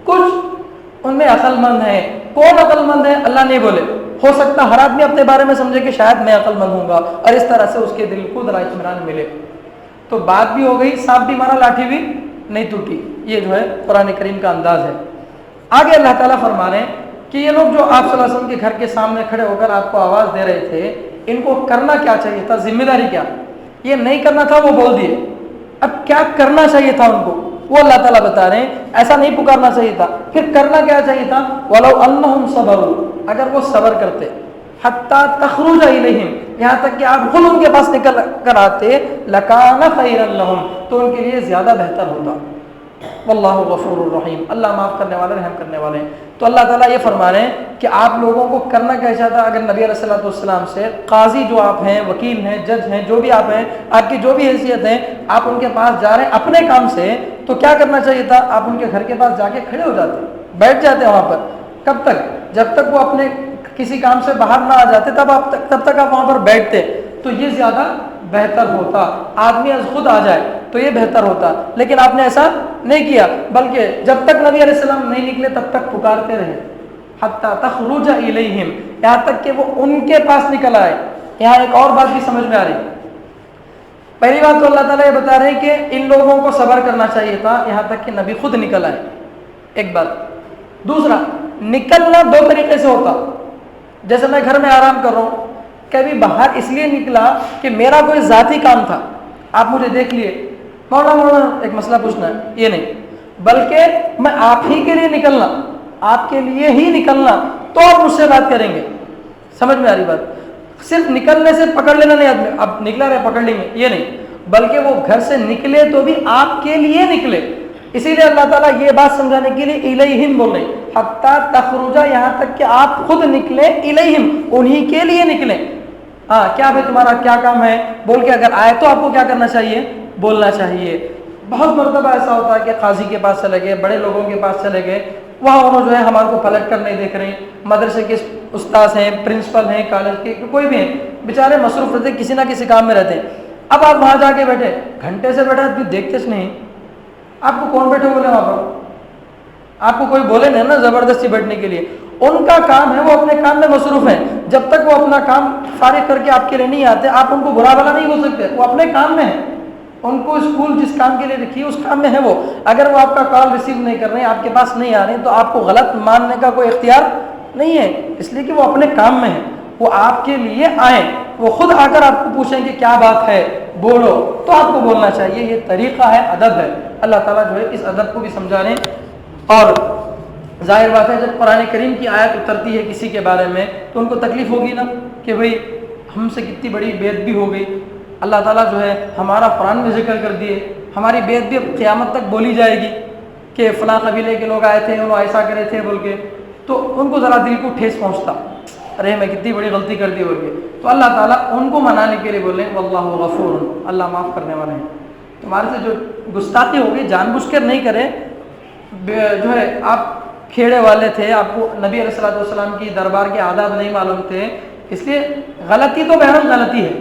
کچھ ان میں عقل مند ہے۔ کون عقل مند ہے اللہ نہیں بولے، ہو سکتا ہر آدمی اپنے بارے میں سمجھے کہ شاید میں عقل مند ہوں گا اور اس طرح سے اس کے دل کو ذرا اطمینان ملے۔ تو بات بھی ہو گئی، سانپ بھی مارا لاٹھی بھی نہیں ٹوٹی، یہ جو ہے قرآن کریم کا انداز ہے۔ آگے اللہ تعالیٰ فرما رہے ہیں کہ یہ لوگ جو آپ صلی اللہ علیہ وسلم کے گھر کے سامنے کھڑے ہو کر آپ کو آواز دے رہے تھے، ان کو کرنا کیا چاہیے تھا، ذمہ داری کیا؟ یہ نہیں کرنا تھا وہ بول دیے، اب کیا کرنا چاہیے تھا ان کو وہ اللہ تعالیٰ بتا رہے ہیں۔ ایسا نہیں پکارنا چاہیے تھا، پھر کرنا کیا چاہیے تھا؟ وَلَوْ أَنَّهُمْ صَبَرُوا، اگر وہ صبر کرتے، حتی تخرج الیہم، یہاں تک کہ آپ خود ان کے پاس نکل کر آتے، لکان خیرا لہم، تو ان کے لیے زیادہ بہتر ہوتا۔ واللہ غفور الرحیم، اللہ معاف کرنے والا رحم کرنے والے ہیں۔ تو اللہ تعالیٰ یہ فرما رہے ہیں کہ آپ لوگوں کو کرنا کیسا تھا؟ اگر نبی علیہ الصلوۃ والسلام سے قاضی جو آپ ہیں، وکیل ہیں، جج ہیں، جو بھی آپ ہیں، آپ کی جو بھی حیثیت ہے، آپ ان کے پاس جا رہے ہیں اپنے کام سے، تو کیا کرنا چاہیے تھا؟ آپ ان کے گھر کے پاس جا کے کھڑے ہو جاتے، بیٹھ جاتے وہاں پر۔ کب تک؟ جب تک وہ اپنے کسی کام سے باہر نہ آ جاتے تب تک آپ وہاں پر بیٹھتے، تو یہ زیادہ بہتر ہوتا۔ آدمی از خود آ جائے تو یہ بہتر ہوتا، لیکن آپ نے ایسا نہیں کیا، بلکہ جب تک نبی علیہ السلام نہیں نکلے تب تک پکارتے رہے، حتی تخرج الیہم، یہاں تک کہ وہ ان کے پاس نکل آئے۔ یہاں ایک اور بات بھی سمجھ میں آ رہی ہے۔ پہلی بات تو اللہ تعالیٰ یہ بتا رہے ہیں کہ ان لوگوں کو صبر کرنا چاہیے تھا یہاں تک کہ نبی خود نکل آئے، ایک بات۔ دوسرا، نکلنا دو طریقے سے ہوتا، جیسے میں گھر میں آرام کر رہا ہوں، کبھی باہر اس لیے نکلا کہ میرا کوئی ذاتی کام تھا، آپ مجھے دیکھ لیے، مولانا ایک مسئلہ پوچھنا ہے، یہ نہیں، بلکہ میں آپ ہی کے لیے نکلنا، آپ کے لیے ہی نکلنا، تو آپ مجھ سے بات کریں گے۔ سمجھ میں آ رہی بات؟ صرف نکلنے سے پکڑ لینا نہیں، آدمی اب نکلا رہے پکڑ لیں گے، یہ نہیں، بلکہ وہ گھر سے نکلے تو بھی آپ کے لیے نکلے۔ اسی لیے اللہ تعالیٰ یہ بات سمجھانے کے لیے الیہم بول رہے ہیں، حتی تخرجا، یہاں تک کہ آپ خود نکلے، الیہم، انہی کے لیے نکلیں۔ ہاں، کیا بھائی تمہارا کیا کام ہے بول کے اگر آئے تو آپ کو کیا کرنا چاہیے؟ بولنا چاہیے۔ بہت مرتبہ ایسا ہوتا ہے کہ قاضی کے پاس چلے گئے، بڑے لوگوں کے پاس چلے گئے، وہاں انہوں جو ہے ہمارے کو پلٹ کر نہیں دیکھ رہے ہیں، مدرسے کے استاذ ہیں، پرنسپل ہیں، کالج کے کوئی بھی ہیں، بیچارے مصروف رہتے، کسی نہ کسی کام میں رہتے ہیں۔ اب آپ وہاں جا کے بیٹھے، گھنٹے سے بیٹھے، آپ دیکھتے نہیں، آپ کو کون بیٹھے بولے وہاں پر؟ آپ کو کوئی بولے نہیں نا زبردستی بیٹھنے کے لیے، ان کا کام ہے، وہ اپنے کام میں مصروف ہیں، جب تک وہ اپنا کام فارغ کر کے آپ کے لیے نہیں آتے آپ ان کو برا بھلا نہیں بول سکتے، وہ اپنے کام میں ہیں، ان کو اسکول جس کام کے لیے رکھی ہے اس کام میں ہے وہ۔ اگر وہ آپ کا کال ریسیو نہیں کر رہے ہیں، آپ کے پاس نہیں آ رہے ہیں، تو آپ کو غلط ماننے کا کوئی اختیار نہیں ہے، اس لیے کہ وہ اپنے کام میں ہیں، وہ آپ کے لیے آئیں، وہ خود آ کر آپ کو پوچھیں کہ کیا بات ہے بولو، تو آپ کو بولنا چاہیے۔ یہ طریقہ ہے، ادب ہے۔ اللہ تعالیٰ جو ہے اس ادب کو بھی سمجھا رہے ہیں۔ اور ظاہر بات ہے جب قرآن کریم کی آیت اترتی ہے کسی کے بارے میں تو ان کو تکلیف ہوگی نا کہ بھئی ہم سے کتنی بڑی بے ادبی ہو گئی، اللہ تعالیٰ جو ہے ہمارا قرآن میں ذکر کر دیے، ہماری بے ادبی اب قیامت تک بولی جائے گی کہ فلاں قبیلے کے لوگ آئے تھے، انہوں ایسا کرے تھے بول کے، تو ان کو ذرا دل کو ٹھیس پہنچتا، ارے میں کتنی بڑی غلطی کر دی بول کے۔ تو اللہ تعالیٰ ان کو منانے کے لیے بولے واللہ غفور، اللہ معاف کرنے والے ہیں۔ تمہارے سے جو گستاخی ہوگی جان بوجھ کر نہیں کرے، جو ہے آپ کھیڑے والے تھے، آپ کو نبی علیہ الصلوۃ والسلام کی دربار کے آداب نہیں معلوم تھے، اس لیے غلطی تو بہرحال غلطی ہے۔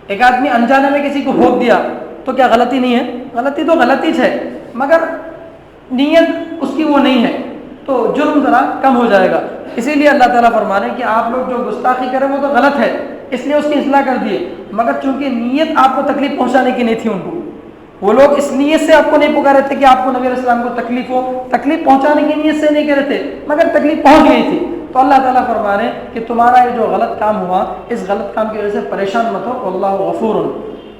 ایک آدمی انجانے میں کسی کو ٹھوک دیا تو کیا غلطی نہیں ہے؟ غلطی تو غلطی ہے، مگر نیت اس کی وہ نہیں ہے تو جرم ذرا کم ہو جائے گا۔ اسی لیے اللہ تعالیٰ فرما رہے ہیں کہ آپ لوگ جو گستاخی کریں وہ تو غلط ہے، اس لیے اس کی اصلاح کر دیے، مگر چونکہ نیت آپ کو تکلیف پہنچانے کی نہیں تھی، ان کو وہ لوگ اس نیت سے آپ کو نہیں پکارے تھے کہ آپ کو نبی علیہ السلام کو تکلیف ہو، تکلیف پہنچانے کی نیت سے نہیں کہہ رہے تھے، مگر تکلیف پہنچ گئی تھی۔ تو اللہ تعالیٰ فرما رہے ہیں کہ تمہارا یہ جو غلط کام ہوا، اس غلط کام کی وجہ سے پریشان مت ہو، واللہ غفور،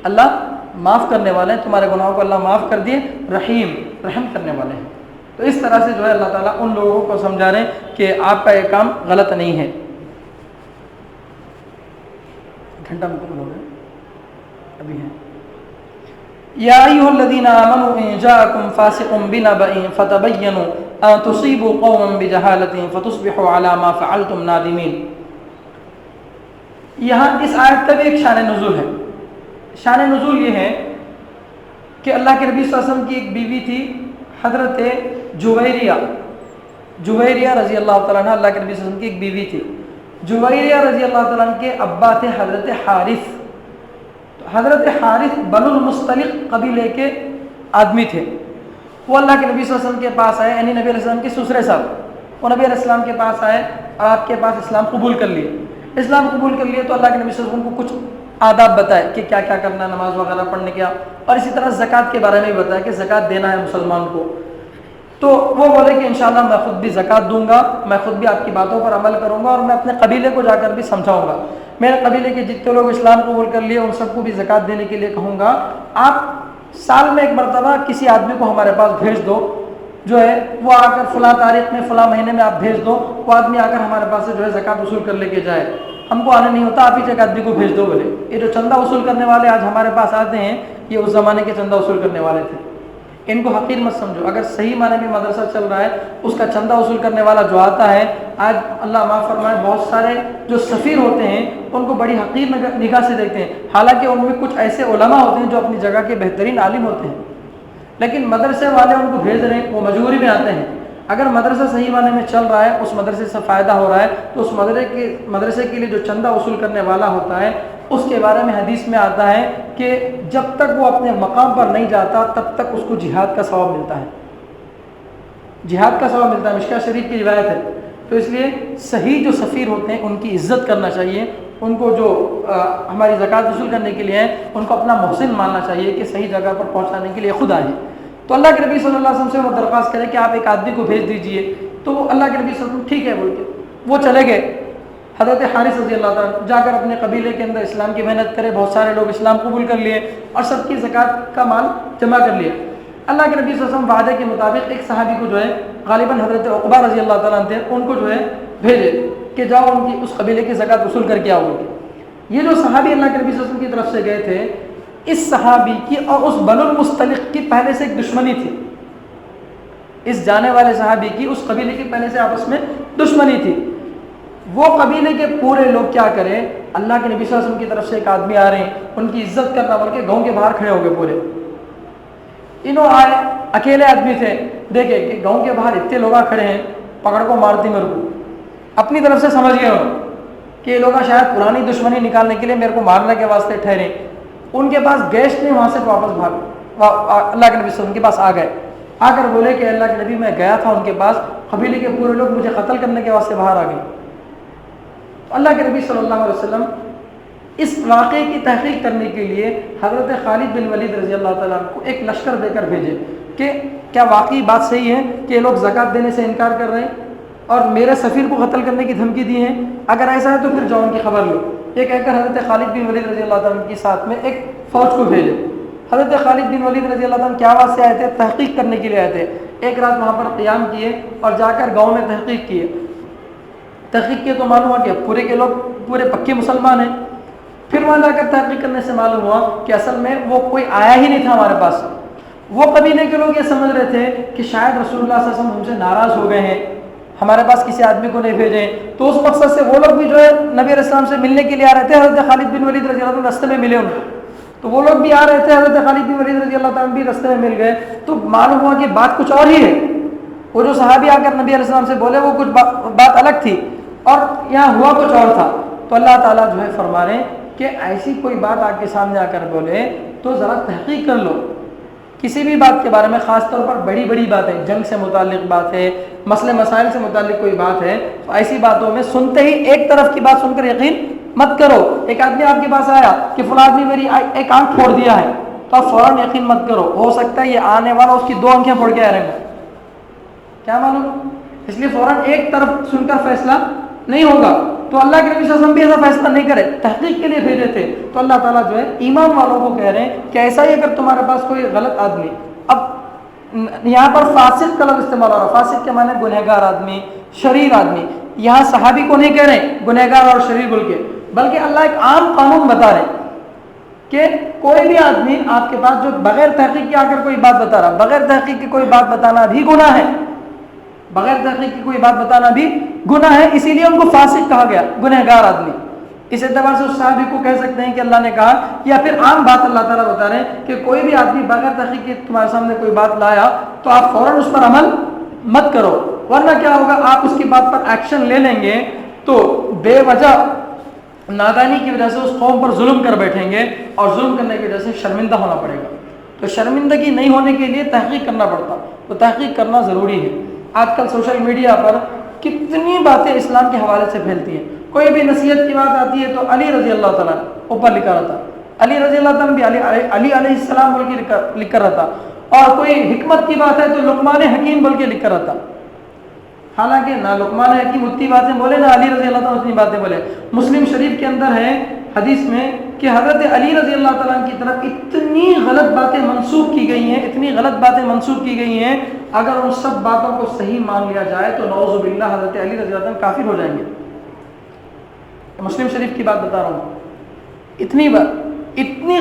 اللہ معاف کرنے والے ہیں، تمہارے گناہوں کو اللہ معاف کر دیے، رحیم، رحم کرنے والے ہیں۔ تو اس طرح سے جو ہے اللہ تعالیٰ ان لوگوں کو سمجھا رہے ہیں کہ آپ کا یہ کام غلط نہیں ہے۔ گھنٹہ مکمل ہو گیا ابھی ہے۔ یا ایھا الذین آمنوا ان جاءکم فاسق بنبأ فتبینوا ان تصیبوا قوما بجہالۃ فتصبحوا علی ما فعلتم نادمین۔ یہاں اس آیت کا بھی ایک شان نزول ہے۔ شان نزول یہ ہے کہ اللہ کے نبی صلی اللہ علیہ وسلم کی ایک بیوی تھی، حضرت جویریہ رضی اللہ تعالیٰ عنہ، اللہ کے نبی صلی اللہ علیہ وسلم کی ایک بیوی تھی۔ جویریہ رضی اللہ تعالیٰ عنہ کے ابا تھے حضرت حارث۔ حضرت حارث بنو المصطلق قبیلے کے آدمی تھے۔ وہ اللہ کے نبی صلی اللہ علیہ وسلم کے پاس آئے، یعنی نبی علیہ السلام کے سسرے صاحب، وہ نبی علیہ السلام کے پاس آئے اور آپ کے پاس اسلام قبول کر لیے۔ اسلام قبول کر لیے تو اللہ کے نبی صلی اللہ علیہ وسلم کو کچھ آداب بتائے کہ کیا کیا کرنا، نماز وغیرہ پڑھنے کا، اور اسی طرح زکوٰۃ کے بارے میں بھی بتایا کہ زکوٰۃ دینا ہے مسلمان کو۔ تو وہ بولے کہ انشاءاللہ میں خود بھی زکوٰۃ دوں گا، میں خود بھی آپ کی باتوں پر عمل کروں گا، اور میں اپنے قبیلے کو جا کر بھی سمجھاؤں گا، میرے قبیلے کے جتنے لوگ اسلام قبول کر لیے ان سب کو بھی زکوٰۃ دینے کے لیے کہوں گا۔ آپ سال میں ایک مرتبہ کسی آدمی کو ہمارے پاس بھیج دو، جو ہے وہ آ کر فلاں تاریخ میں فلاں مہینے میں آپ بھیج دو، وہ آدمی آ کر ہمارے پاس سے جو ہے زکوٰۃ وصول کر لے کے جائے۔ ہم کو آنے نہیں ہوتا, آپ ہی ایک آدمی کو بھیج دو بولے. یہ جو چندہ وصول کرنے والے آج ہمارے پاس آتے ہیں, یہ اس زمانے کے چندہ وصول کرنے والے تھے. ان کو حقیر مت سمجھو. اگر صحیح معنی میں مدرسہ چل رہا ہے, اس کا چندہ وصول کرنے والا جو آتا ہے, آج اللہ معاف فرمائے بہت سارے جو سفیر ہوتے ہیں ان کو بڑی حقیر نگاہ سے دیکھتے ہیں, حالانکہ ان میں کچھ ایسے علماء ہوتے ہیں جو اپنی جگہ کے بہترین عالم ہوتے ہیں, لیکن مدرسے والے ان کو بھیج رہے ہیں, وہ مجبوری میں آتے ہیں. اگر مدرسہ صحیح معنی میں چل رہا ہے, اس مدرسے سے فائدہ ہو رہا ہے, تو اس مدرسے کے لیے جو چندہ وصول کرنے والا ہوتا ہے, اس کے بارے میں حدیث میں آتا ہے کہ جب تک وہ اپنے مقام پر نہیں جاتا تب تک اس کو جہاد کا ثواب ملتا ہے. جہاد کا ثواب ملتا ہے, مشکاہ شریف کی روایت ہے. تو اس لیے صحیح جو سفیر ہوتے ہیں ان کی عزت کرنا چاہیے, ان کو جو ہماری زکوٰۃ وصول کرنے کے لیے ہیں ان کو اپنا محسن ماننا چاہیے کہ صحیح جگہ پر پہنچانے کے لیے خود آئے. تو اللہ کے نبی صلی اللہ علیہ وسلم سے وہ درخواست کرے کہ آپ ایک آدمی کو بھیج دیجئے. تو وہ اللہ کے نبی صلی اللہ علیہ وسلم ٹھیک ہے بول کے وہ چلے گئے. حضرت حارث رضی اللہ تعالیٰ جا کر اپنے قبیلے کے اندر اسلام کی محنت کرے, بہت سارے لوگ اسلام قبول کر لیے اور سب کی زکوٰۃ کا مال جمع کر لیا. اللہ کے نبی صلی اللہ علیہ وسلم وعدے کے مطابق ایک صحابی کو جو ہے, غالباً حضرت عقبہ رضی اللہ تعالیٰ عنہ تھے, ان کو جو ہے بھیجے کہ جاؤ ان کی اس قبیلے کی زکوٰۃ وصول کر کے آؤ. یہ جو صحابی اللہ کے نبی صلی اللہ علیہ وسلم کی طرف سے گئے تھے, اس صحابی کی اور اس بنو المصطلق کی پہلے سے ایک دشمنی تھی. اس جانے والے صحابی کی اس قبیلے کی پہلے سے آپس میں دشمنی تھی. وہ قبیلے کے پورے لوگ کیا کریں, اللہ کے نبی صلی اللہ علیہ وسلم کی طرف سے ایک آدمی آ رہے ہیں, ان کی عزت کرنا بول کے گاؤں کے باہر کھڑے ہو گئے پورے. انہوں آئے, اکیلے آدمی تھے, دیکھے کہ گاؤں کے باہر اتنے لوگ کھڑے ہیں, پکڑ کو مارتی میرے کو. اپنی طرف سے سمجھ گئے انہوں کہ یہ لوگ شاید پرانی دشمنی نکالنے کے لیے میرے کو مارنے کے واسطے ٹھہرے. ان کے پاس گیس نہیں, وہاں سے واپس بھاگ اللہ کے نبی صلی اللہ علیہ وسلم کے پاس آ گئے. آ کر بولے کہ اللہ کے نبی میں گیا تھا ان کے پاس, قبیلے کے پورے لوگ مجھے قتل کرنے کے واسطے باہر آ گئے. اللہ کے نبی صلی اللہ علیہ وسلم اس واقعے کی تحقیق کرنے کے لیے حضرت خالد بن ولید رضی اللہ تعالیٰ عنہ کو ایک لشکر دے کر بھیجے کہ کیا واقعی بات صحیح ہے کہ یہ لوگ زکوٰۃ دینے سے انکار کر رہے ہیں اور میرے سفیر کو قتل کرنے کی دھمکی دی ہے, اگر ایسا ہے تو پھر جاؤ ان کی خبر لو. یہ کہہ کر حضرت خالد بن ولید رضی اللہ تعالیٰ عنہ کے ساتھ میں ایک فوج کو بھیجے. حضرت خالد بن ولید رضی اللہ تعالیٰ عنہ کیا آواز سے آئے تھے, تحقیق کرنے کے لیے آئے تھے. ایک رات وہاں پر قیام کیے اور جا کر گاؤں میں تحقیق کیے. تحقیق کیے تو معلوم ہوا کہ پورے کے لوگ پورے پکے مسلمان ہیں. پھر وہاں جا کر تحقیق کرنے سے معلوم ہوا کہ اصل میں وہ کوئی آیا ہی نہیں تھا ہمارے پاس. وہ قبیلے کے لوگ یہ سمجھ رہے تھے کہ شاید رسول اللہ صلی اللہ علیہ وسلم ہم سے ناراض ہو گئے ہیں, ہمارے پاس کسی آدمی کو نہیں بھیجے. تو اس مقصد سے وہ لوگ بھی جو ہے نبی علیہ السلام سے ملنے کے لیے آ رہے تھے. حضرت خالد بن ولید رضی اللہ عنہ راستے میں ملے ان کو, تو وہ لوگ بھی آ رہے تھے, حضرت خالد بن ولید رضی اللہ تعالیٰ بھی راستے میں مل گئے. تو معلوم ہوا کہ بات کچھ اور ہی ہے. وہ جو صحابی آ کر نبی علیہ السلام سے بولے وہ کچھ بات الگ تھی اور یہاں ہوا کچھ اور تھا. تو اللہ تعالیٰ جو ہے فرما رہے ہیں کہ ایسی کوئی بات آپ کے سامنے آ کر بولے تو ذرا تحقیق کر لو. کسی بھی بات کے بارے میں, خاص طور پر بڑی بڑی باتیں, جنگ سے متعلق بات ہے, مسئلے مسائل سے متعلق کوئی بات ہے, تو ایسی باتوں میں سنتے ہی ایک طرف کی بات سن کر یقین مت کرو. ایک آدمی آپ کے پاس آیا کہ فلاں آدمی میری ایک آنکھ پھوڑ دیا ہے, تو آپ فوراً یقین مت کرو, ہو سکتا ہے یہ آنے والا اس کی 2 آنکھیں پھوڑ کے آ رہے ہیں, کیا معلوم. اس لیے فوراً ایک طرف سن کر فیصلہ نہیں ہوگا. تو اللہ کے نبی صلی اللہ علیہ وسلم بھی ایسا فیصلہ نہیں کرے, تحقیق کے لیے بھیجے تھے. تو اللہ تعالیٰ جو ہے ایمان والوں کو کہہ رہے ہیں کہ ایسا ہی اگر تمہارے پاس کوئی غلط آدمی, اب یہاں پر فاسق کا لفظ استعمال ہو رہا, فاسق کے معنی گنہگار آدمی, شریر آدمی. یہاں صحابی کو نہیں کہہ رہے گنہگار اور شریر بول کے, بلکہ اللہ ایک عام قانون بتا رہے کہ کوئی بھی آدمی آپ کے پاس جو بغیر تحقیق کے آ کر کوئی بات بتا رہا, بغیر تحقیق کی کوئی بات بتانا بھی گناہ ہے, بغیر تحقیق کی کوئی بات بتانا بھی گناہ ہے. اسی لیے ان کو فاسق کہا گیا, گنہگار آدمی. اس اعتبار سے اس صحابی کو کہہ سکتے ہیں کہ اللہ نے کہا, یا پھر عام بات اللہ تعالیٰ بتا رہے ہیں کہ کوئی بھی آدمی بغیر تحقیق کے تمہارے سامنے کوئی بات لایا تو آپ فوراً اس پر عمل مت کرو, ورنہ کیا ہوگا, آپ اس کی بات پر ایکشن لے لیں گے تو بے وجہ نادانی کی وجہ سے اس قوم پر ظلم کر بیٹھیں گے, اور ظلم کرنے کی وجہ سے شرمندہ ہونا پڑے گا. تو شرمندگی نہیں ہونے کے لیے تحقیق کرنا پڑتا, تو تحقیق کرنا ضروری ہے. آج کل سوشل میڈیا پر کتنی باتیں اسلام کے حوالے سے پھیلتی ہیں. کوئی بھی نصیحت کی بات آتی ہے تو علی رضی اللہ تعالیٰ اوپر لکھا رہتا, علی رضی اللہ تعالیٰ بھی علی علیہ السلام بول کے لکھ کر رہتا, اور کوئی حکمت کی بات ہے تو لقمان حکیم بول کے لکھ کر رہتا. حالانکہ نہ لقمان حکیم اتنی باتیں بولے, نہ علی رضی اللہ تعالیٰ اتنی باتیں بولے. مسلم شریف کے اندر ہے حدیث میں کہ حضرت علی رضی اللہ تعالیٰ کی طرف اتنی غلط باتیں منسوخ کی گئی ہیں, اتنی غلط باتیں منسوخ کی گئی ہیں, اگر ان سب باتوں کو صحیح مان لیا جائے تو نعوذ باللہ حضرت علی رضی اللہ عنہ کافر ہو جائیں گے. مسلم شریف کی بات بتا رہا ہوں، اتنی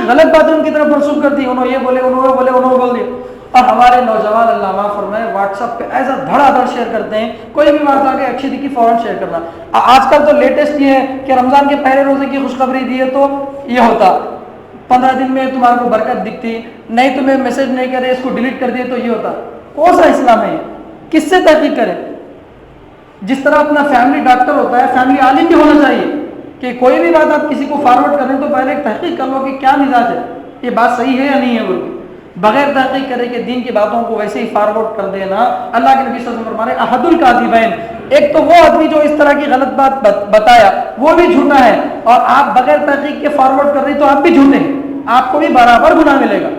غلط باتیں ان کی طرف منسوخ کر دی، انہوں یہ بولے، انہوں بولے، انہوں بول دیا. اور ہمارے نوجوان اللہ معاف فرمائے واٹس ایپ پہ ایسا دھڑا دھڑ شیئر کرتے ہیں، کوئی بھی بات آگے اچھی دکھی فوراً شیئر کرنا. آج کل تو لیٹسٹ یہ ہے کہ رمضان کے پہلے روزے کی خوشخبری دی ہے تو یہ ہوتا 15 دن میں تمہارے کو برکت دکھتی، نہیں تمہیں میسج نہیں کرے اس کو ڈیلیٹ کر دیے تو یہ ہوتا. کون سا اسلام ہے یہ؟ کس سے تحقیق کرے؟ جس طرح اپنا فیملی ڈاکٹر ہوتا ہے، فیملی عالم بھی ہونا چاہیے کہ کوئی بھی بات آپ کسی کو فارورڈ کریں تو پہلے ایک تحقیق کر لو کہ کیا مزاج ہے، یہ بات صحیح ہے یا نہیں ہے. بول کے بغیر تحقیق کرے کہ دین کی باتوں کو ویسے ہی فارورڈ کر دینا. اللہ کے نبی صلی اللہ علیہ وسلم فرمانے احد الکاذبین، ایک تو وہ آدمی جو اس طرح کی غلط بات بتایا وہ بھی جھوٹا ہے، اور آپ بغیر تحقیق کے فارورڈ کر رہی تو آپ بھی جھوٹے ہیں، آپ کو بھی برابر گناہ ملے گا،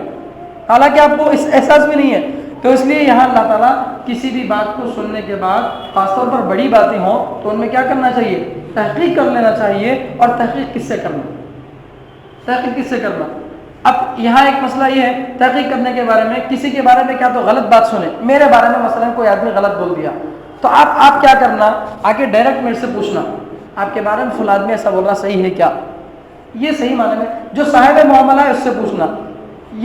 حالانکہ آپ کو اس احساس بھی نہیں ہے. تو اس لیے یہاں اللہ تعالیٰ کسی بھی بات کو سننے کے بعد خاص طور پر بڑی باتیں ہوں تو ان میں کیا کرنا چاہیے؟ تحقیق کر لینا چاہیے. اور تحقیق کس سے کرنا؟ تحقیق کس سے کرنا؟ اب یہاں ایک مسئلہ یہ ہے تحقیق کرنے کے بارے میں، کسی کے بارے میں کیا تو غلط بات سنیں، میرے بارے میں مثلا کوئی آدمی غلط بول دیا تو آپ کیا کرنا؟ آگے ڈائریکٹ میرے سے پوچھنا آپ کے بارے میں فلاں آدمی ایسا بول رہا صحیح ہے کیا؟ یہ صحیح معنی میں جو صاحب معاملہ ہے اس سے پوچھنا،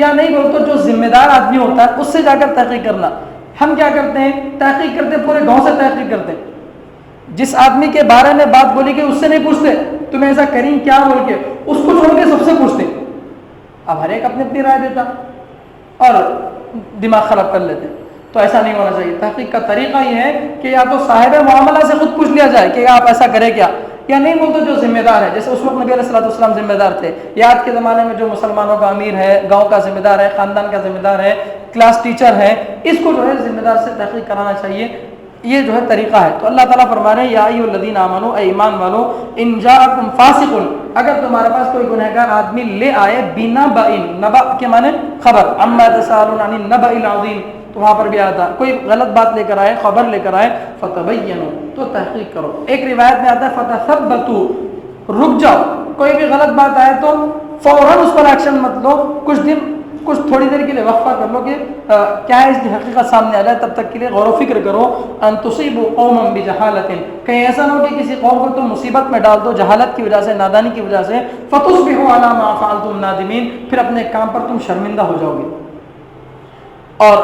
یا نہیں بول تو جو ذمہ دار آدمی ہوتا ہے اس سے جا کر تحقیق کرنا. ہم کیا کرتے ہیں؟ تحقیق کرتے ہیں، پورے گاؤں سے تحقیق کرتے ہیں. جس آدمی کے بارے میں بات بولی کہ اس سے نہیں پوچھتے تمہیں ایسا کریں کیا بول کے، اس کو چھوڑ کے سب سے پوچھتے. اب ہر ایک اپنی اپنی رائے دیتا اور دماغ خراب کر لیتے. تو ایسا نہیں ہونا چاہیے. تحقیق کا طریقہ یہ ہے کہ یا تو صاحب معاملہ سے خود پوچھ لیا جائے کہ آپ ایسا کریں کیا، یا نہیں بولتے جو ذمہ دار ہے. جیسے اس وقت نبی علیہ الصلوۃ والسلام ذمہ دار تھے، یا آج کے زمانے میں جو مسلمانوں کا امیر ہے، گاؤں کا ذمہ دار ہے، خاندان کا ذمہ دار ہے، کلاس ٹیچر ہے، اس کو جو ہے ذمہ دار سے تحقیق کرانا چاہیے. یہ جو ہے طریقہ ہے. تو اللہ تعالیٰ فرما رہے ہیں یا ایھا الذین آمنوا، اے ایمان والو، ان جاءکم فاسق، اگر تمہارے پاس کوئی گنہگار آدمی لے آئے، بنبأ، نبأ کے معنی خبر، عما یتساءلون عن النبأ العظیم، تو وہاں پر بھی آیا تھا کوئی غلط بات لے کر آئے، خبر لے کر آئے، فتبینوا، تو تحقیق کرو. ایک روایت میں آتا ہے فتثبتوا، رک جاؤ. کوئی بھی غلط بات آئے تو فوراً اس پر ایکشن مت لو، کچھ تھوڑی دیر کے لیے وقفہ کر لو کہ کیا ہے اس کی حقیقت سامنے آ جائے، تب تک کے لیے غور و فکر کرو. ان تصیبوا قوما بجہالۃ، کہیں ایسا نہ ہو کہ کسی قوم کو تم مصیبت میں ڈال دو جہالت کی وجہ سے، نادانی کی وجہ سے، فتصبحوا علی ما فعلتم نادمین، پھر اپنے کام پر تم شرمندہ ہو جاؤ گے. اور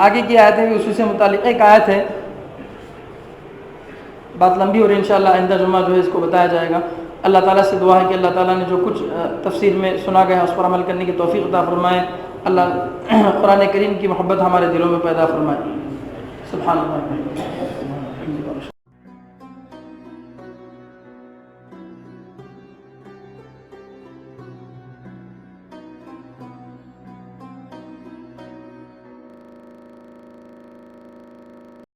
آگے کی آیت ہے اسی سے متعلق ایک آیت ہے، بات لمبی ہو رہی ہے، انشاءاللہ آئندہ جمعہ جو ہے اس کو بتایا جائے گا. اللہ تعالیٰ سے دعا ہے کہ اللہ تعالیٰ نے جو کچھ تفسیر میں سنا گیا اس پر عمل کرنے کی توفیق عطا فرمائے. اللہ قرآن کریم کی محبت ہمارے دلوں میں پیدا فرمائے. سبحان اللہ.